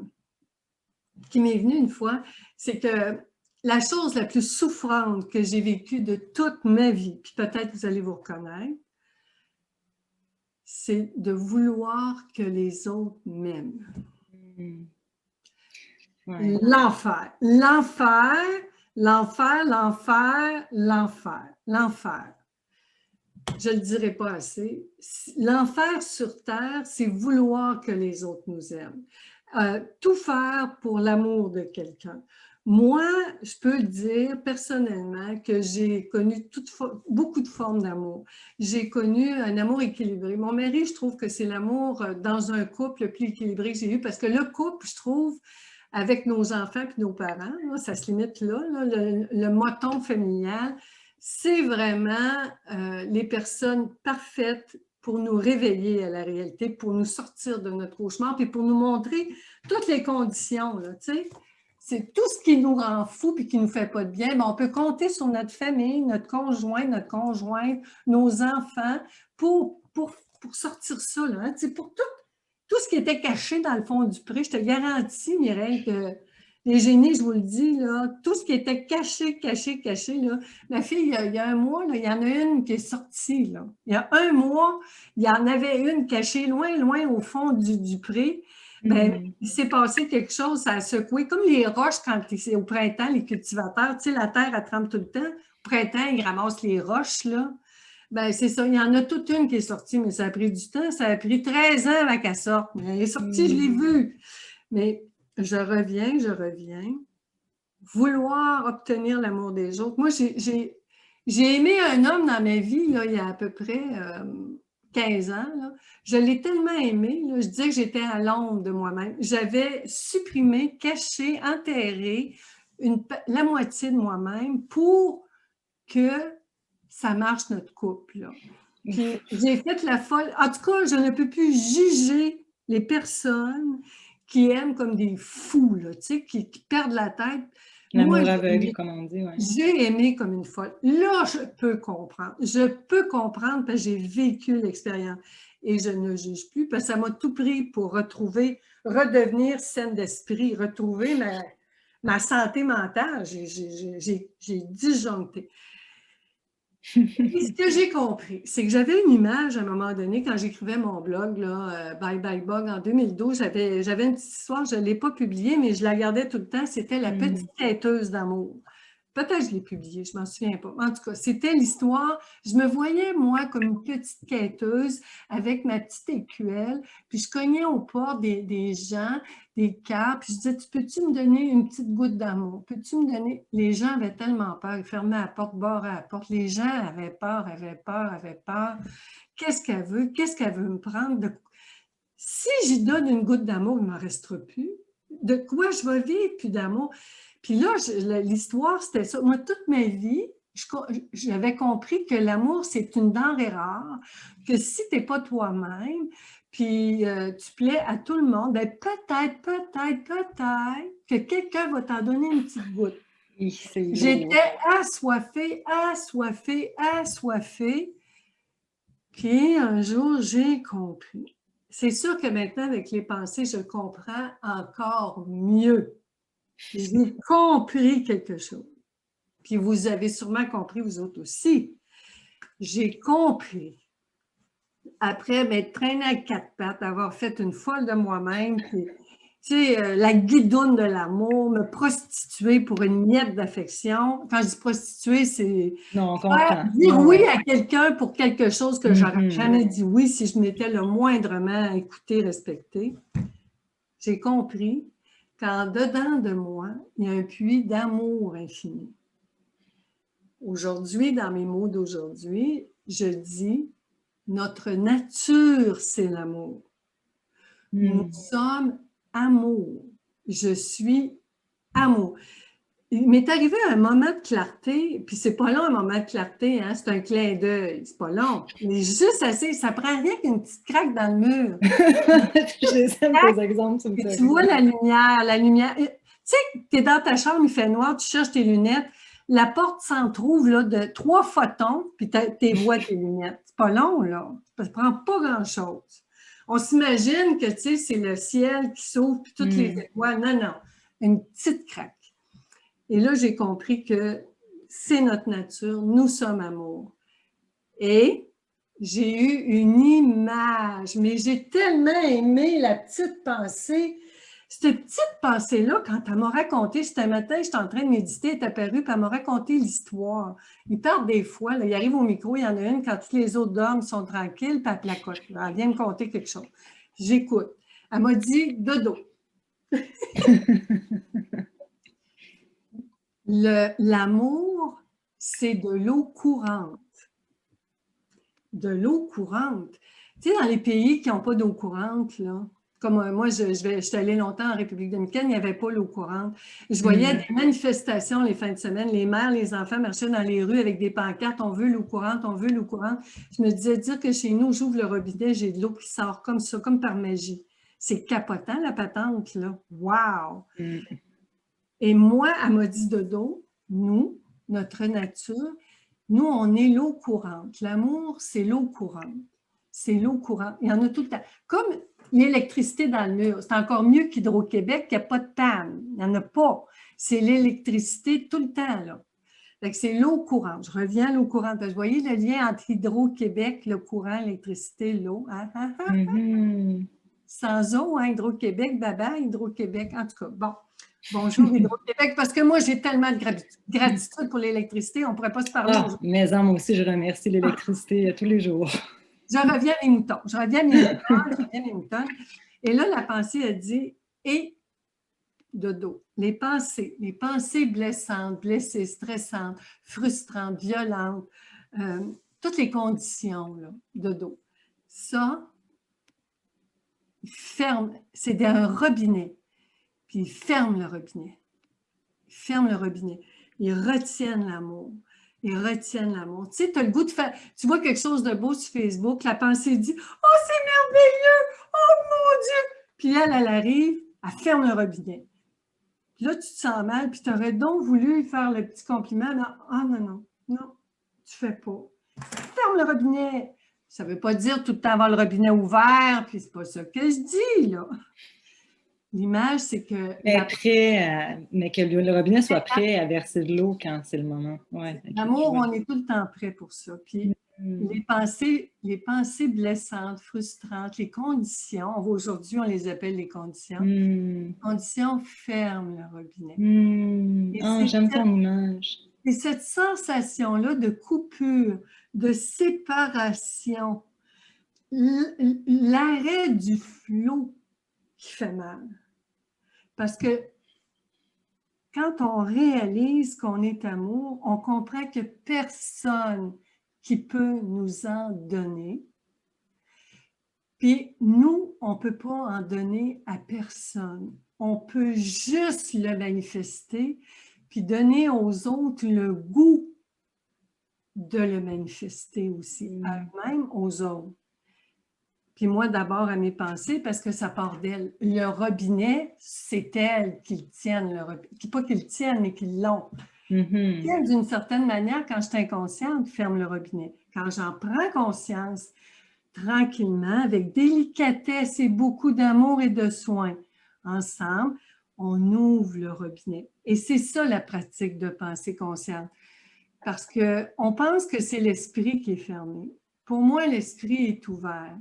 qui m'est venue une fois, c'est que la chose la plus souffrante que j'ai vécue de toute ma vie, puis peut-être vous allez vous reconnaître, c'est de vouloir que les autres m'aiment. Ouais. L'enfer, l'enfer, l'enfer, l'enfer, l'enfer, l'enfer. Je ne le dirai pas assez. L'enfer sur terre, c'est vouloir que les autres nous aiment. Tout faire pour l'amour de quelqu'un. Moi, je peux le dire personnellement que j'ai connu beaucoup de formes d'amour. J'ai connu un amour équilibré. Mon mari, je trouve que c'est l'amour dans un couple le plus équilibré que j'ai eu parce que le couple, je trouve, avec nos enfants et nos parents, là, ça se limite là, le moton familial, c'est vraiment les personnes parfaites pour nous réveiller à la réalité, pour nous sortir de notre cauchemar, puis pour nous montrer toutes les conditions, là, tu sais. C'est tout ce qui nous rend fous et qui ne nous fait pas de bien. Mais on peut compter sur notre famille, notre conjointe, nos enfants pour sortir ça, là, hein, pour tout ce qui était caché dans le fond du pré. Je te garantis, Mireille, que les génies, je vous le dis, là, tout ce qui était caché, là. Ma fille, il y a un mois, là, il y en a une qui est sortie, là. Il y a un mois, il y en avait une cachée loin, loin au fond du pré. Ben, il s'est passé quelque chose, ça a secoué. Comme les roches, quand c'est au printemps, les cultivateurs, tu sais, la terre, elle trempe tout le temps. Au printemps, ils ramassent les roches, là. Ben, c'est ça. Il y en a toute une qui est sortie, mais ça a pris du temps. Ça a pris 13 ans avant qu'elle sorte. Mais elle est sortie, je l'ai vue. Mais je reviens. Vouloir obtenir l'amour des autres. Moi, j'ai aimé un homme dans ma vie, là, il y a à peu près 15 ans. Là. Je l'ai tellement aimé, là, je disais que j'étais à l'ombre de moi-même. J'avais supprimé, caché, enterré la moitié de moi-même pour que ça marche notre couple. Là. Puis j'ai fait la folle. En tout cas, je ne peux plus juger les personnes qui aiment comme des fous, là, tu sais, qui perdent la tête Moi, L'amour aveugle, comme on dit, ouais. j'ai aimé comme une folle. Là, je peux comprendre. Je peux comprendre parce que j'ai vécu l'expérience. Et je ne juge plus parce que ça m'a tout pris pour redevenir saine d'esprit, retrouver ma santé mentale. J'ai disjoncté. Et ce que j'ai compris, c'est que j'avais une image à un moment donné, quand j'écrivais mon blog, là, Bye Bye Blog, en 2012, j'avais une petite histoire, je ne l'ai pas publiée, mais je la gardais tout le temps, c'était la petite quêteuse d'amour. Peut-être que je l'ai publiée, je ne m'en souviens pas. En tout cas, c'était l'histoire. Je me voyais, moi, comme une petite quêteuse avec ma petite écuelle, puis je cognais aux portes des gens, des cœurs, puis je disais, peux-tu me donner une petite goutte d'amour? Peux-tu me donner... Les gens avaient tellement peur, ils fermaient la porte, barraient la porte. Les gens avaient peur, avaient peur, avaient peur. Qu'est-ce qu'elle veut? Qu'est-ce qu'elle veut me prendre? Si j'y donne une goutte d'amour, il ne m'en restera plus. De quoi je vais vivre plus d'amour? Puis là, l'histoire, c'était ça. Moi, toute ma vie, j'avais compris que l'amour, c'est une denrée rare, que si tu n'es pas toi-même, puis tu plais à tout le monde, bien, peut-être que quelqu'un va t'en donner une petite goutte. J'étais assoiffée, assoiffée, assoiffée. Puis un jour, j'ai compris. C'est sûr que maintenant, avec les pensées, je comprends encore mieux. J'ai compris quelque chose. Puis vous avez sûrement compris, vous autres aussi. J'ai compris. Après m'être traînée à quatre pattes, avoir fait une folle de moi-même, puis, tu sais, la guidoune de l'amour, me prostituer pour une miette d'affection. Quand je dis prostituer, c'est dire oui à quelqu'un pour quelque chose que j'aurais jamais dit oui si je m'étais le moindrement écouté, respecté. J'ai compris qu'en dedans de moi, il y a un puits d'amour infini. Aujourd'hui, dans mes mots d'aujourd'hui, je dis, notre nature, c'est l'amour. Nous sommes amour. Je suis amour. Il m'est arrivé un moment de clarté, puis c'est pas long un moment de clarté, hein, c'est un clin d'œil, c'est pas long. Mais juste assez, ça prend rien qu'une petite craque dans le mur. J'aime tes exemples, tu vois la lumière. Tu sais, tu es dans ta chambre, il fait noir, tu cherches tes lunettes, la porte s'entrouvre là, de 3 photons, puis tu vois tes lunettes. C'est pas long, là. Ça ne prend pas grand-chose. On s'imagine que, tu sais, c'est le ciel qui s'ouvre, puis toutes les étoiles. Non, non. Une petite craque. Et là, j'ai compris que c'est notre nature, nous sommes amour. Et j'ai eu une image, mais j'ai tellement aimé la petite pensée. Cette petite pensée-là, quand elle m'a raconté, c'était un matin, j'étais en train de méditer, elle est apparue, puis elle m'a raconté l'histoire. Ils partent des fois, là, ils arrivent au micro, il y en a une, quand tous les autres dorment, sont tranquilles, puis elle placote. Elle vient me conter quelque chose. J'écoute. Elle m'a dit « dodo ». L'amour, c'est de l'eau courante. De l'eau courante. Tu sais, dans les pays qui n'ont pas d'eau courante, là, comme moi, je suis allée longtemps en République dominicaine, il n'y avait pas l'eau courante. Je voyais des manifestations les fins de semaine, les mères, les enfants marchaient dans les rues avec des pancartes, on veut l'eau courante, on veut l'eau courante. Je me disais, dire que chez nous, j'ouvre le robinet, j'ai de l'eau qui sort comme ça, comme par magie. C'est capotant, la patente, là. Wow! Et moi, elle m'a dit, dodo, nous, notre nature, nous, on est l'eau courante. L'amour, c'est l'eau courante. C'est l'eau courante. Il y en a tout le temps. Comme l'électricité dans le mur. C'est encore mieux qu'Hydro-Québec, qu'il n'y a pas de panne. Il n'y en a pas. C'est l'électricité tout le temps, là. C'est l'eau courante. Je reviens à l'eau courante. Vous voyez le lien entre Hydro-Québec, le courant, l'électricité, l'eau. Sans eau, hein, Hydro-Québec, baba, Hydro-Québec. En tout cas, bon. Bonjour Hydro-Québec, parce que moi, j'ai tellement de gratitude pour l'électricité, on ne pourrait pas se parler. Mais moi aussi, je remercie l'électricité tous les jours. Je reviens à mes moutons, je reviens à mes moutons. Et là, la pensée a dit, et dodo, les pensées blessantes, blessées, stressantes, frustrantes, violentes, toutes les conditions, là, dodo. Ça, ferme, c'est un robinet. Puis ils ferment le robinet. Ils ferment le robinet. Ils retiennent l'amour. Ils retiennent l'amour. Tu sais, tu as le goût de faire... Tu vois quelque chose de beau sur Facebook, la pensée dit « Oh, c'est merveilleux! Oh, mon Dieu! » Puis elle arrive, elle ferme le robinet. Puis là, tu te sens mal, puis tu aurais donc voulu lui faire le petit compliment. Non, ah non, non, non, tu fais pas. Ferme le robinet. Ça ne veut pas dire tout le temps avoir le robinet ouvert, puis c'est pas ça que je dis, là. L'image, c'est que... Mais que le robinet soit prêt à verser de l'eau quand c'est le moment. Ouais, L'amour, on est tout le temps prêt pour ça. Puis les pensées blessantes, frustrantes, les conditions, aujourd'hui, on les appelle les conditions. Les conditions ferment le robinet. Oh, j'aime ton image. Et cette sensation-là de coupure, de séparation, l'arrêt du flot qui fait mal. Parce que quand on réalise qu'on est amour, on comprend que personne qui peut nous en donner. Puis nous, on ne peut pas en donner à personne. On peut juste le manifester, puis donner aux autres le goût de le manifester aussi, à eux-mêmes, aux autres. Puis moi, d'abord, à mes pensées, parce que ça part d'elle. Le robinet, c'est elles qui le tiennent, le robinet. Pas qu'ils le tiennent, mais qu'ils l'ont. D'une certaine manière, quand je suis inconsciente, ferme le robinet. Quand j'en prends conscience, tranquillement, avec délicatesse et beaucoup d'amour et de soin, ensemble, on ouvre le robinet. Et c'est ça la pratique de pensée consciente. Parce qu'on pense que c'est l'esprit qui est fermé. Pour moi, l'esprit est ouvert.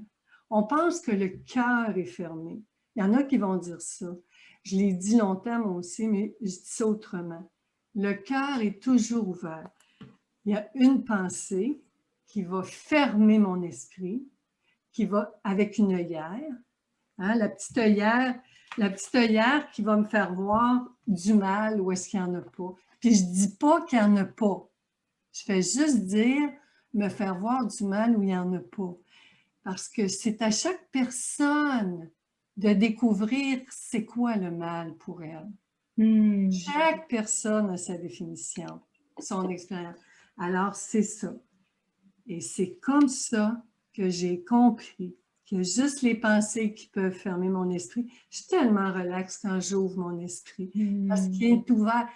On pense que le cœur est fermé. Il y en a qui vont dire ça. Je l'ai dit longtemps, moi aussi, mais je dis ça autrement. Le cœur est toujours ouvert. Il y a une pensée qui va fermer mon esprit, qui va avec une œillère, hein, la petite œillère qui va me faire voir du mal où est-ce qu'il n'y en a pas. Puis je ne dis pas qu'il n'y en a pas. Je fais juste dire, me faire voir du mal où il n'y en a pas. Parce que c'est à chaque personne de découvrir c'est quoi le mal pour elle. Chaque personne a sa définition, son expérience. Alors, c'est ça. Et c'est comme ça que j'ai compris que juste les pensées qui peuvent fermer mon esprit, je suis tellement relaxe quand j'ouvre mon esprit, parce qu'il est ouvert.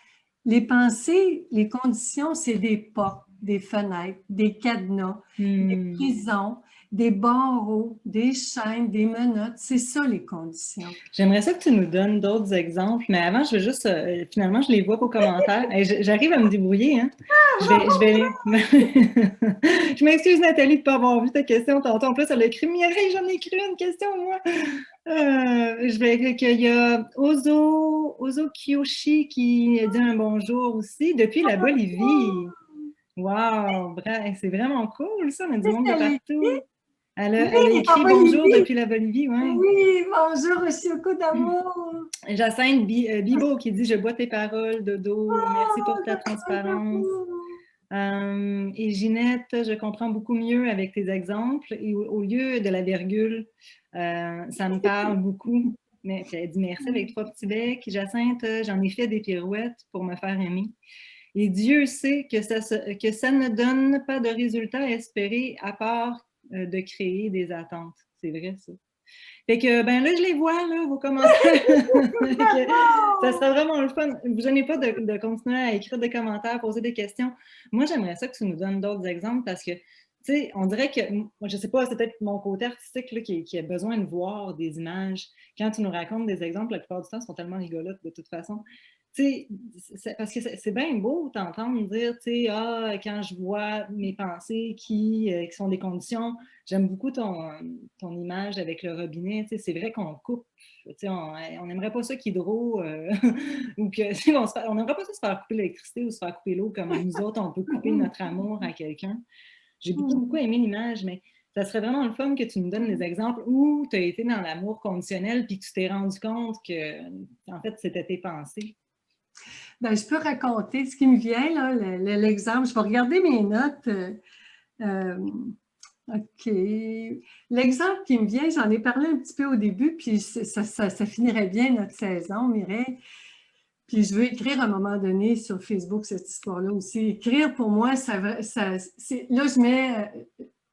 Les pensées, les conditions, c'est des portes, des fenêtres, des cadenas, des prisons, des barreaux, des chaînes, des menottes. C'est ça, les conditions. J'aimerais ça que tu nous donnes d'autres exemples, mais avant, je veux juste... finalement, je les vois qu'aux commentaires. J'arrive à me débrouiller, hein? Je m'excuse, Nathalie, de ne pas avoir vu ta question tantôt. En plus, elle a écrit « Mireille, j'en ai écrit une question, moi! » Il y a Ozo Kiyoshi qui dit un bonjour aussi depuis la Bolivie. Wow! C'est vraiment cool, ça! On a du monde de partout. Elle a écrit « Bonjour depuis la Bolivie », ouais. Oui, bonjour, Oshoko d'amour. Jacinthe Bibo qui dit « Je bois tes paroles, Dodo. Merci pour ta transparence. » Et Ginette, je comprends beaucoup mieux avec tes exemples. Et au lieu de la virgule, ça me parle beaucoup. Mais elle dit « Merci avec 3 petits becs. » Jacinthe, j'en ai fait des pirouettes pour me faire aimer. Et Dieu sait que ça ne donne pas de résultat espéré à part de créer des attentes. C'est vrai, ça. Fait que, ben là, je les vois, là, vos commentaires. Ça serait vraiment le fun. Vous ne gênez pas de continuer à écrire des commentaires, poser des questions. Moi, j'aimerais ça que tu nous donnes d'autres exemples parce que, tu sais, on dirait que, moi, je ne sais pas, c'est peut-être mon côté artistique là, qui a besoin de voir des images. Quand tu nous racontes des exemples, la plupart du temps, ils sont tellement rigolotes de toute façon. Tu sais, parce que c'est bien beau t'entendre dire, tu sais, quand je vois mes pensées qui sont des conditions, j'aime beaucoup ton image avec le robinet, tu sais, c'est vrai qu'on coupe, tu sais, on n'aimerait pas ça qu'Hydro, ou que, on n'aimerait pas ça se faire couper l'électricité ou se faire couper l'eau comme nous autres, on peut couper notre amour à quelqu'un. J'ai beaucoup aimé l'image, mais ça serait vraiment le fun que tu nous donnes des exemples où tu as été dans l'amour conditionnel puis que tu t'es rendu compte que, en fait, c'était tes pensées. Ben, je peux raconter ce qui me vient, là, l'exemple. Je vais regarder mes notes. OK. L'exemple qui me vient, j'en ai parlé un petit peu au début, puis ça finirait bien notre saison, Mireille. Puis je veux écrire à un moment donné sur Facebook cette histoire-là aussi. Écrire, pour moi, là, je mets...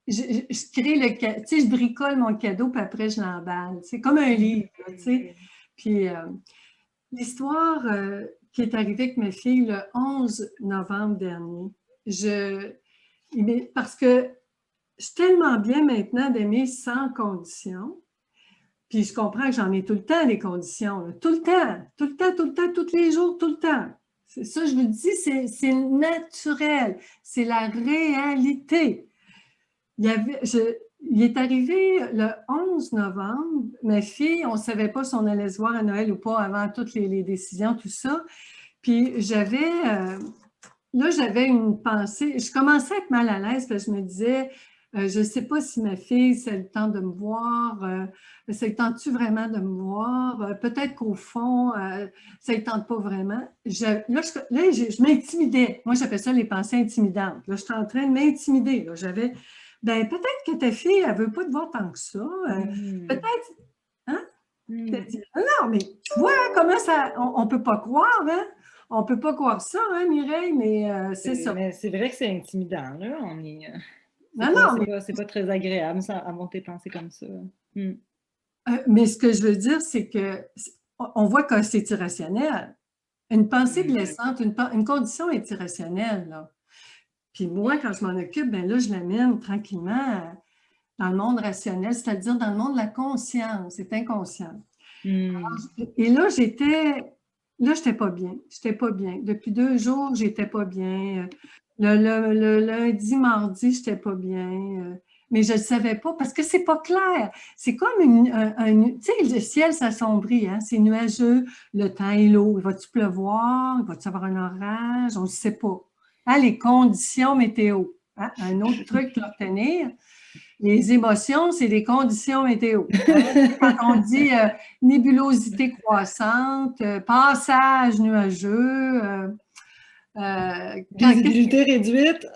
Je crée le cadeau, tu sais, je bricole mon cadeau, puis après, je l'emballe. C'est comme un livre, tu sais. Puis... L'histoire qui est arrivée avec ma fille le 11 novembre dernier, parce que je suis tellement bien maintenant d'aimer sans condition, puis je comprends que j'en ai tout le temps des conditions, là. Tout le temps, tout le temps, tout le temps, tous les jours, tout le temps. C'est ça, je vous dis, c'est naturel, c'est la réalité. Il est arrivé le 11 novembre, ma fille, on ne savait pas si on allait se voir à Noël ou pas avant toutes les décisions, tout ça. Puis là, j'avais une pensée, je commençais à être mal à l'aise parce que je me disais, je ne sais pas si ma fille, c'est le temps de me voir, c'est le temps-tu vraiment de me voir, peut-être qu'au fond, ça ne tente pas vraiment. Je m'intimidais. Moi, j'appelle ça les pensées intimidantes. Là, je suis en train de m'intimider. J'avais, ben peut-être que ta fille, elle ne veut pas te voir tant que ça. Peut-être, hein? Non, mais tu vois comment ça, on ne peut pas croire, hein? On ne peut pas croire ça, hein, Mireille, mais c'est ça. Mais c'est vrai que c'est intimidant, là. Non, non, mais, C'est pas très agréable, ça, avoir tes pensées comme ça. mais ce que je veux dire, c'est qu'on voit que c'est irrationnel. Une pensée blessante, une condition est irrationnelle, là. Puis moi, quand je m'en occupe, ben là, je l'amène tranquillement dans le monde rationnel, c'est-à-dire dans le monde de la conscience, c'est inconscient. Et là, je n'étais pas bien. J'étais pas bien. Depuis 2 jours, j'étais pas bien. Le lundi, mardi, j'étais pas bien. Mais je ne le savais pas parce que c'est pas clair. C'est comme tu sais, le ciel s'assombrit, hein? C'est nuageux, le temps est lourd. Il va-tu pleuvoir? Il va-tu avoir un orage? On ne sait pas. Hein, les conditions météo. Hein? Un autre truc à retenir. Les émotions, c'est des conditions météo. Hein? Quand on dit nébulosité croissante, passage nuageux, visibilité réduite.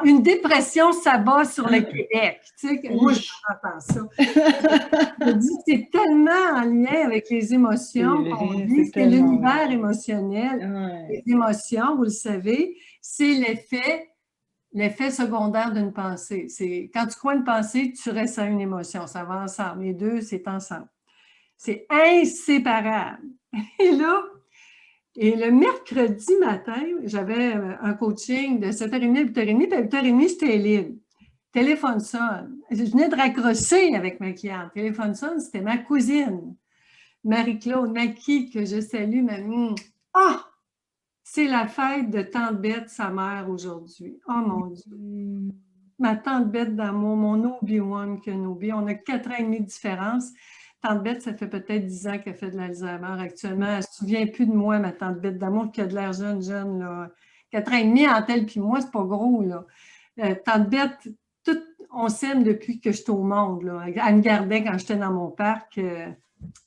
Une dépression s'abat sur le Québec. Tu sais, moi, je entends ça. Je dis c'est tellement en lien avec les émotions qu'on vit, c'est l'univers émotionnel. Les émotions, vous le savez, c'est l'effet secondaire d'une pensée. C'est quand tu crois une pensée, tu ressens une émotion. Ça va ensemble. Les deux, c'est ensemble. C'est inséparable. Et le mercredi matin, j'avais un coaching de 7h30 à 8h30, puis à 8h30, j'étais libre. Téléphone sonne. Je venais de raccrocher avec ma cliente. Téléphone sonne, c'était ma cousine, Marie-Claude Macky, que je salue. Ah! C'est la fête de Tante Bette, sa mère, aujourd'hui. Oh mon Dieu! Ma Tante Bette d'amour, mon Obi-Wan Kenobi. On a 4 ans et demi de différence. Tante Bette, ça fait peut-être 10 ans qu'elle fait de l'Alzheimer actuellement. Elle ne se souvient plus de moi, ma Tante Bette d'amour, qui a de l'air jeune, là. 4 ans et demi entre elle puis moi, c'est pas gros, là. Tante Bette, on s'aime depuis que j'étais au monde, là. Elle me gardait quand j'étais dans mon parc.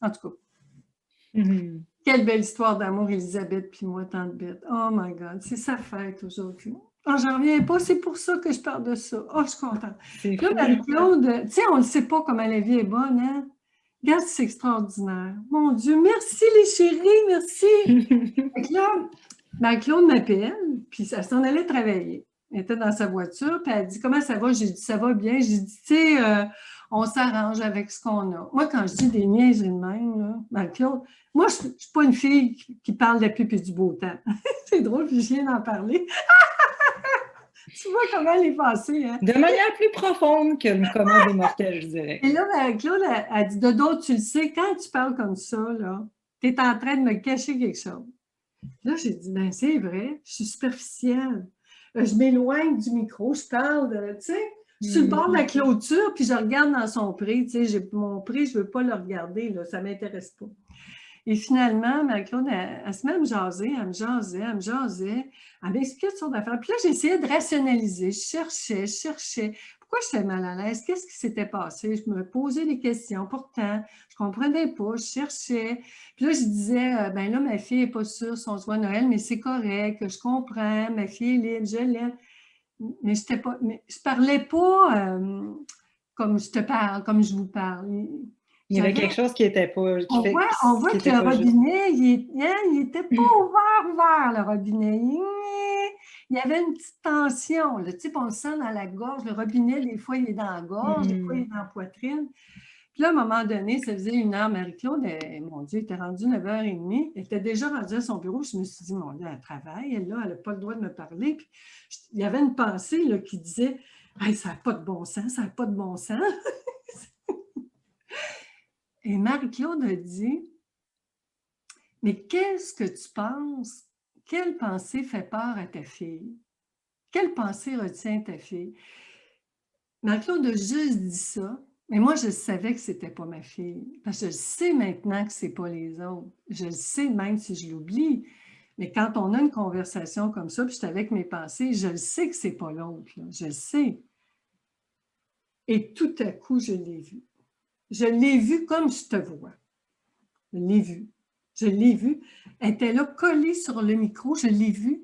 En tout cas. Quelle belle histoire d'amour, Elisabeth puis moi, Tante Bette. Oh my God, c'est sa fête aujourd'hui. Oh, j'en reviens pas, c'est pour ça que je parle de ça. Oh, je suis contente. Là, Marie-Claude, tu sais, on ne sait pas comment la vie est bonne, hein? Regarde, c'est extraordinaire. Mon Dieu, merci les chéris, merci. Là, Marie-Claude m'appelle, puis elle s'en allait travailler. Elle était dans sa voiture, puis elle dit « Comment ça va? » J'ai dit « Ça va bien. » J'ai dit « Tu sais, on s'arrange avec ce qu'on a. » Moi, quand je dis des niaiseries de même, là, Marie-Claude, moi, je ne suis pas une fille qui parle de la pluie et du beau temps. C'est drôle, puis je viens d'en parler. Tu vois comment elle est passée, hein? De manière plus profonde que le commun des mortels, je dirais. Et là, Claude, elle dit, Dodo, tu le sais, quand tu parles comme ça, là, tu es en train de me cacher quelque chose. Là, j'ai dit, ben c'est vrai, je suis superficielle. Je m'éloigne du micro, je parle, tu sais, je suis sur le bord de la clôture, puis je regarde dans son prix, tu sais, mon prix, je ne veux pas le regarder, là, ça ne m'intéresse pas. Et finalement, Marie-Claude, elle se met à me jaser, elle m'expliquait toutes sortes d'affaires. Puis là, j'essayais de rationaliser, je cherchais. Pourquoi j'étais mal à l'aise? Qu'est-ce qui s'était passé? Je me posais des questions. Pourtant, je ne comprenais pas, je cherchais. Puis là, je disais, ben là, ma fille n'est pas sûre si on se voit à Noël, mais c'est correct, je comprends, ma fille est libre, je l'aime. Mais je ne parlais pas comme je te parle, comme je vous parle. Il y avait quelque chose qui n'était pas... On voit que le robinet, il n'était pas ouvert, le robinet. Il y avait une petite tension. Là, tu sais, on le sent dans la gorge. Le robinet, des fois, il est dans la gorge, des fois, il est dans la poitrine. Puis là, à un moment donné, ça faisait 1 heure, Marie-Claude, mon Dieu, elle était rendue 9h30. Elle était déjà rendue à son bureau. Je me suis dit, mon Dieu, elle travaille, elle n'a pas le droit de me parler. Puis, il y avait une pensée là, qui disait, hey, ça n'a pas de bon sens, ça n'a pas de bon sens. Et Marie-Claude a dit, mais qu'est-ce que tu penses? Quelle pensée fait peur à ta fille? Quelle pensée retient ta fille? Marie-Claude a juste dit ça, mais moi, je savais que ce n'était pas ma fille. Parce que je sais maintenant que ce n'est pas les autres. Je le sais même si je l'oublie. Mais quand on a une conversation comme ça, puis je suis avec mes pensées, je le sais que ce n'est pas l'autre. Je le sais. Et tout à coup, je l'ai vu. Je l'ai vu comme je te vois. Je l'ai vu. Je l'ai vu. Elle était là, collée sur le micro. Je l'ai vue.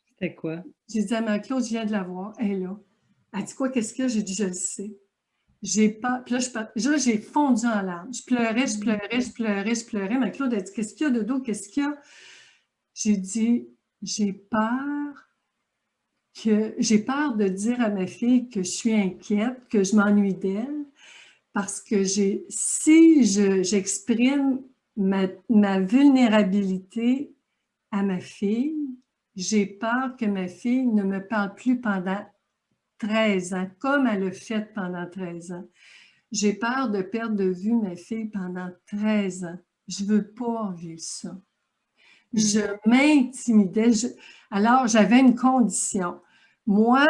C'était quoi? J'ai dit à Marie-Claude, je viens de la voir. Elle est là. Elle dit quoi, qu'est-ce qu'il y a? J'ai dit, je le sais. J'ai pas. Puis là, j'ai fondu en larmes. Je pleurais, je pleurais, je pleurais, je pleurais. Marie-Claude a dit, qu'est-ce qu'il y a, Dodo? Qu'est-ce qu'il y a? J'ai dit, j'ai peur de dire à ma fille que je suis inquiète, que je m'ennuie d'elle, parce que si j'exprime ma vulnérabilité à ma fille, j'ai peur que ma fille ne me parle plus pendant 13 ans, comme elle a fait pendant 13 ans. J'ai peur de perdre de vue ma fille pendant 13 ans. Je ne veux pas vivre ça. Je m'intimidais. Alors, j'avais une condition. Moi,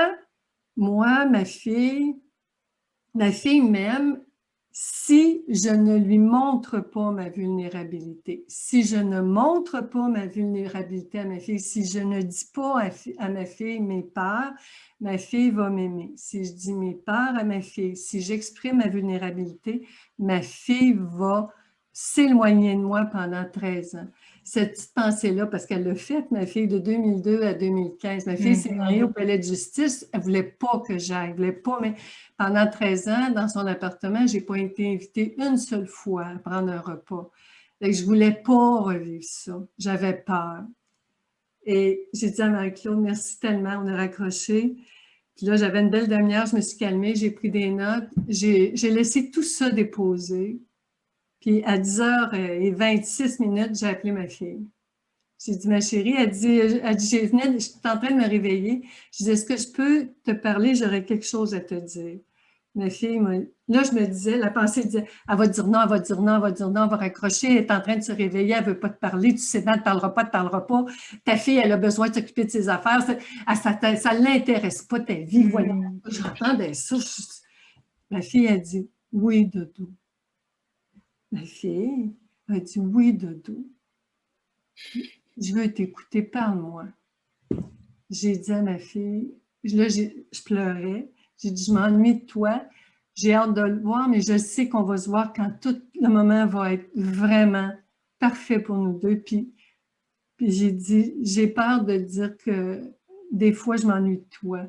ma fille m'aime si je ne lui montre pas ma vulnérabilité. Si je ne montre pas ma vulnérabilité à ma fille, si je ne dis pas à ma fille mes peurs, ma fille va m'aimer. Si je dis mes peurs à ma fille, si j'exprime ma vulnérabilité, ma fille va s'éloigner de moi pendant 13 ans. Cette petite pensée-là, parce qu'elle l'a faite, ma fille, de 2002 à 2015. Ma fille s'est mariée au palais de justice. Elle ne voulait pas que j'aille. Elle ne voulait pas, mais pendant 13 ans, dans son appartement, je n'ai pas été invitée une seule fois à prendre un repas. Je ne voulais pas revivre ça. J'avais peur. Et j'ai dit à Marie-Claude, merci tellement, on a raccroché. Puis là, j'avais une belle demi-heure, je me suis calmée, j'ai pris des notes. J'ai laissé tout ça déposer. Puis à 10h26, j'ai appelé ma fille. J'ai dit, ma chérie, elle dit je suis en train de me réveiller. Je dis, est-ce que je peux te parler? J'aurais quelque chose à te dire. Ma fille, là, je me disais, la pensée disait, elle va dire non, elle va dire non, elle va dire non, elle va raccrocher, elle est en train de se réveiller, elle ne veut pas te parler, tu sais bien, elle ne parlera pas, elle ne parlera pas. Ta fille, elle a besoin de s'occuper de ses affaires, ça ne l'intéresse pas, ta vie. Voyons, j'entendais ça. Ma fille a dit, oui, Dodo. Ma fille a dit, oui, Dodo. Je veux t'écouter, parle-moi. J'ai dit à ma fille, là, je pleurais, j'ai dit, je m'ennuie de toi, j'ai hâte de le voir, mais je sais qu'on va se voir quand tout le moment va être vraiment parfait pour nous deux. Puis j'ai dit, j'ai peur de dire que des fois, je m'ennuie de toi.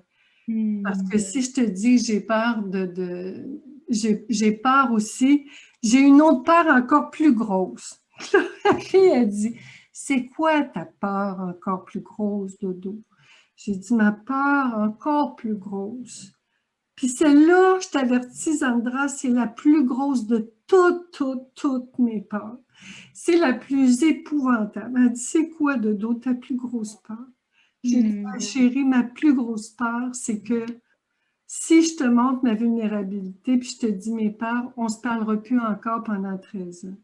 Parce que si je te dis, j'ai peur j'ai peur aussi, j'ai une autre peur encore plus grosse. La fille a dit, c'est quoi ta peur encore plus grosse, Dodo? J'ai dit, ma peur encore plus grosse. Puis celle-là, je t'avertis, Sandra, c'est la plus grosse de toutes mes peurs. C'est la plus épouvantable. Elle dit, c'est quoi, Dodo, ta plus grosse peur? J'ai dit, ma chérie, ma plus grosse peur, c'est que si je te montre ma vulnérabilité, puis je te dis mes peurs, on ne se parlera plus encore pendant 13 ans.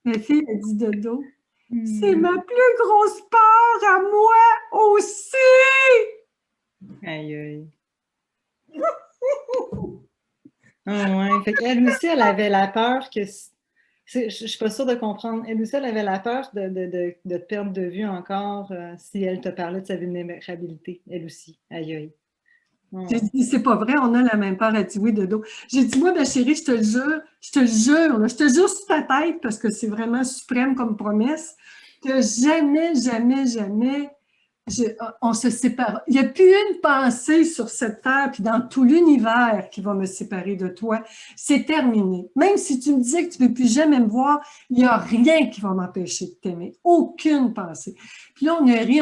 Ma fille a dit, Dodo, c'est ma plus grosse peur à moi aussi! Aïe, aïe. Ouais. Fait qu'elle aussi, elle avait la peur que... Je ne suis pas sûre de comprendre. Elle aussi, elle avait la peur de te perdre de vue encore si elle te parlait de sa vulnérabilité. Elle aussi. Aïe, aïe. J'ai dit, c'est pas vrai, on a la même peur. Elle dit, oui, Dodo. J'ai dit, moi, ma chérie, je te le jure sur ta tête, parce que c'est vraiment suprême comme promesse, que jamais, on se sépare. Il n'y a plus une pensée sur cette terre, puis dans tout l'univers qui va me séparer de toi. C'est terminé. Même si tu me disais que tu ne veux plus jamais me voir, il n'y a rien qui va m'empêcher de t'aimer. Aucune pensée. Puis là, on a ri.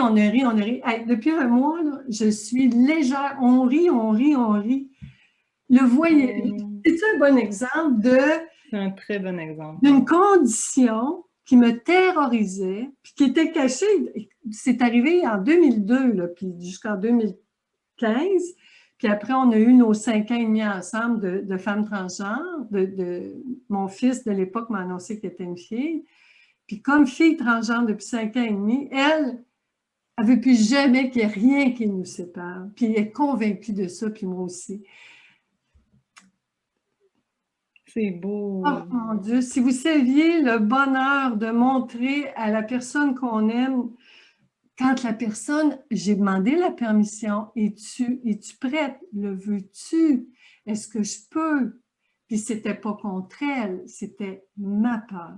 Hey, depuis un mois, là, je suis légère. On rit. Le voyez, c'est un bon exemple C'est un très bon exemple. d'une condition qui me terrorisait, puis qui était cachée. C'est arrivé en 2002, là, puis jusqu'en 2015. Puis après, on a eu nos 5 ans et demi ensemble de femmes transgenres. Mon fils de l'époque m'a annoncé qu'il était une fille. Puis comme fille transgenre depuis 5 ans et demi, elle veut plus jamais qu'il y ait rien qui nous sépare. Puis elle est convaincue de ça, puis moi aussi. C'est beau. Oh mon Dieu, si vous saviez le bonheur de montrer à la personne qu'on aime, quand la personne, j'ai demandé la permission, es-tu prête? Le veux-tu? Est-ce que je peux? Puis c'était pas contre elle, c'était ma peur.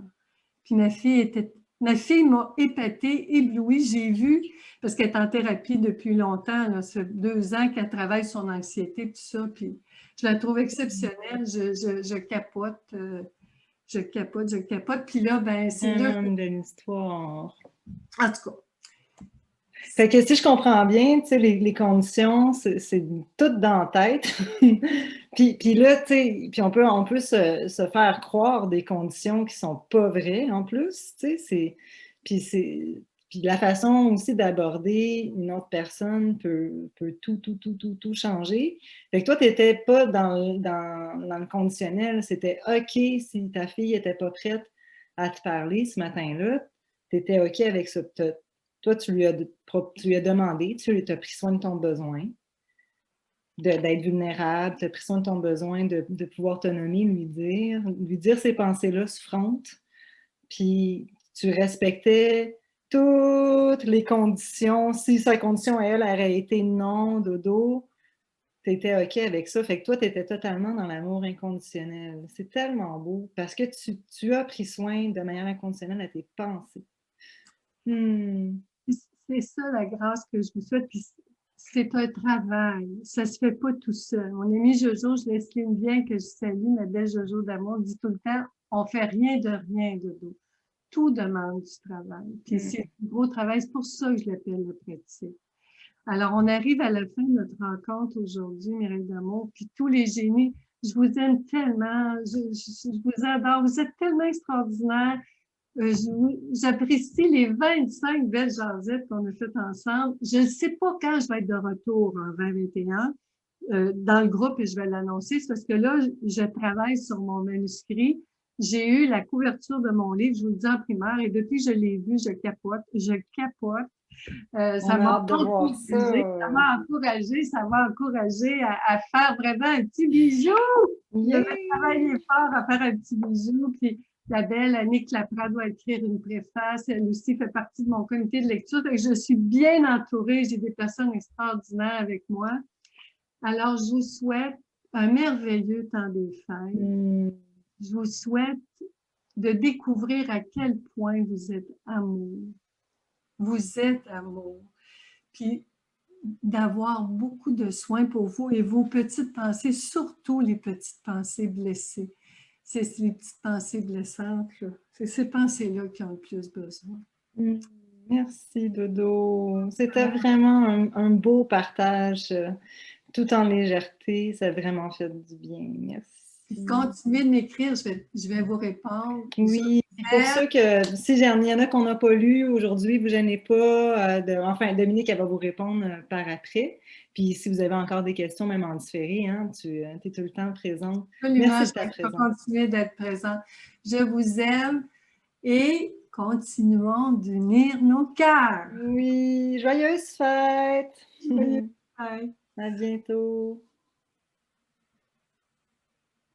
Puis ma fille m'a épatée, éblouie. J'ai vu, parce qu'elle est en thérapie depuis longtemps, là, ça fait 2 ans qu'elle travaille son anxiété, tout ça, puis je la trouve exceptionnelle. Je capote, je capote, je capote. Puis là, ben, c'est là. Un de l'histoire. En tout cas. Fait que si je comprends bien, tu sais, les conditions, c'est tout dans la tête. puis là, tu sais, puis on peut se faire croire des conditions qui sont pas vraies en plus, tu sais, puis la façon aussi d'aborder une autre personne peut tout changer. Fait que toi, tu n'étais pas dans le conditionnel, c'était OK si ta fille n'était pas prête à te parler ce matin-là, tu étais OK avec ça. Toi, tu lui as demandé, tu as pris soin de ton besoin, d'être vulnérable, tu as pris soin de ton besoin de pouvoir te nommer, lui dire ces pensées-là souffrantes, puis tu respectais toutes les conditions. Si sa condition à elle aurait été non, dodo, tu étais OK avec ça. Fait que toi, tu étais totalement dans l'amour inconditionnel. C'est tellement beau parce que tu as pris soin de manière inconditionnelle à tes pensées. C'est ça la grâce que je vous souhaite. Puis c'est un travail. Ça se fait pas tout seul. Mon amie Jojo, je l'estime bien, que je salue, ma belle Jojo d'amour, dit tout le temps, on fait rien de rien, Dodo. Tout demande du travail. Puis c'est un gros travail. C'est pour ça que je l'appelle le pratique. Alors, on arrive à la fin de notre rencontre aujourd'hui, Mireille d'amour, puis tous les génies, je vous aime tellement, je vous adore, vous êtes tellement extraordinaires. J'apprécie les 25 belles jasettes qu'on a faites ensemble. Je ne sais pas quand je vais être de retour en 2021 dans le groupe et je vais l'annoncer. C'est parce que là, je travaille sur mon manuscrit. J'ai eu la couverture de mon livre, je vous le dis en primaire, et depuis que je l'ai vu, je capote, je capote. Ça m'a encouragé, ça m'a encouragé à faire vraiment un petit bijou. Je vais travailler fort à faire un petit bijou. Puis la belle Annick Laprade doit écrire une préface. Elle aussi fait partie de mon comité de lecture. Donc, je suis bien entourée. J'ai des personnes extraordinaires avec moi. Alors, je vous souhaite un merveilleux temps des fêtes. Je vous souhaite de découvrir à quel point vous êtes amour. Vous êtes amour. Puis d'avoir beaucoup de soins pour vous et vos petites pensées, surtout les petites pensées blessées. C'est les petites pensées blessantes, c'est ces pensées-là qui ont le plus besoin. Merci, Dodo. C'était vraiment un beau partage, tout en légèreté. Ça a vraiment fait du bien. Merci. Continuez de m'écrire, je vais vous répondre. Oui, pour ceux que, si il y en a qu'on n'a pas lu aujourd'hui, vous gênez pas. Enfin, Dominique, elle va vous répondre par après. Puis si vous avez encore des questions, même en différé, hein, tu es tout le temps présente. Merci de ta présence. Je vais continuer d'être présente. Je vous aime et continuons d'unir nos cœurs. Oui, joyeuses fêtes! Joyeuses fêtes! À bientôt!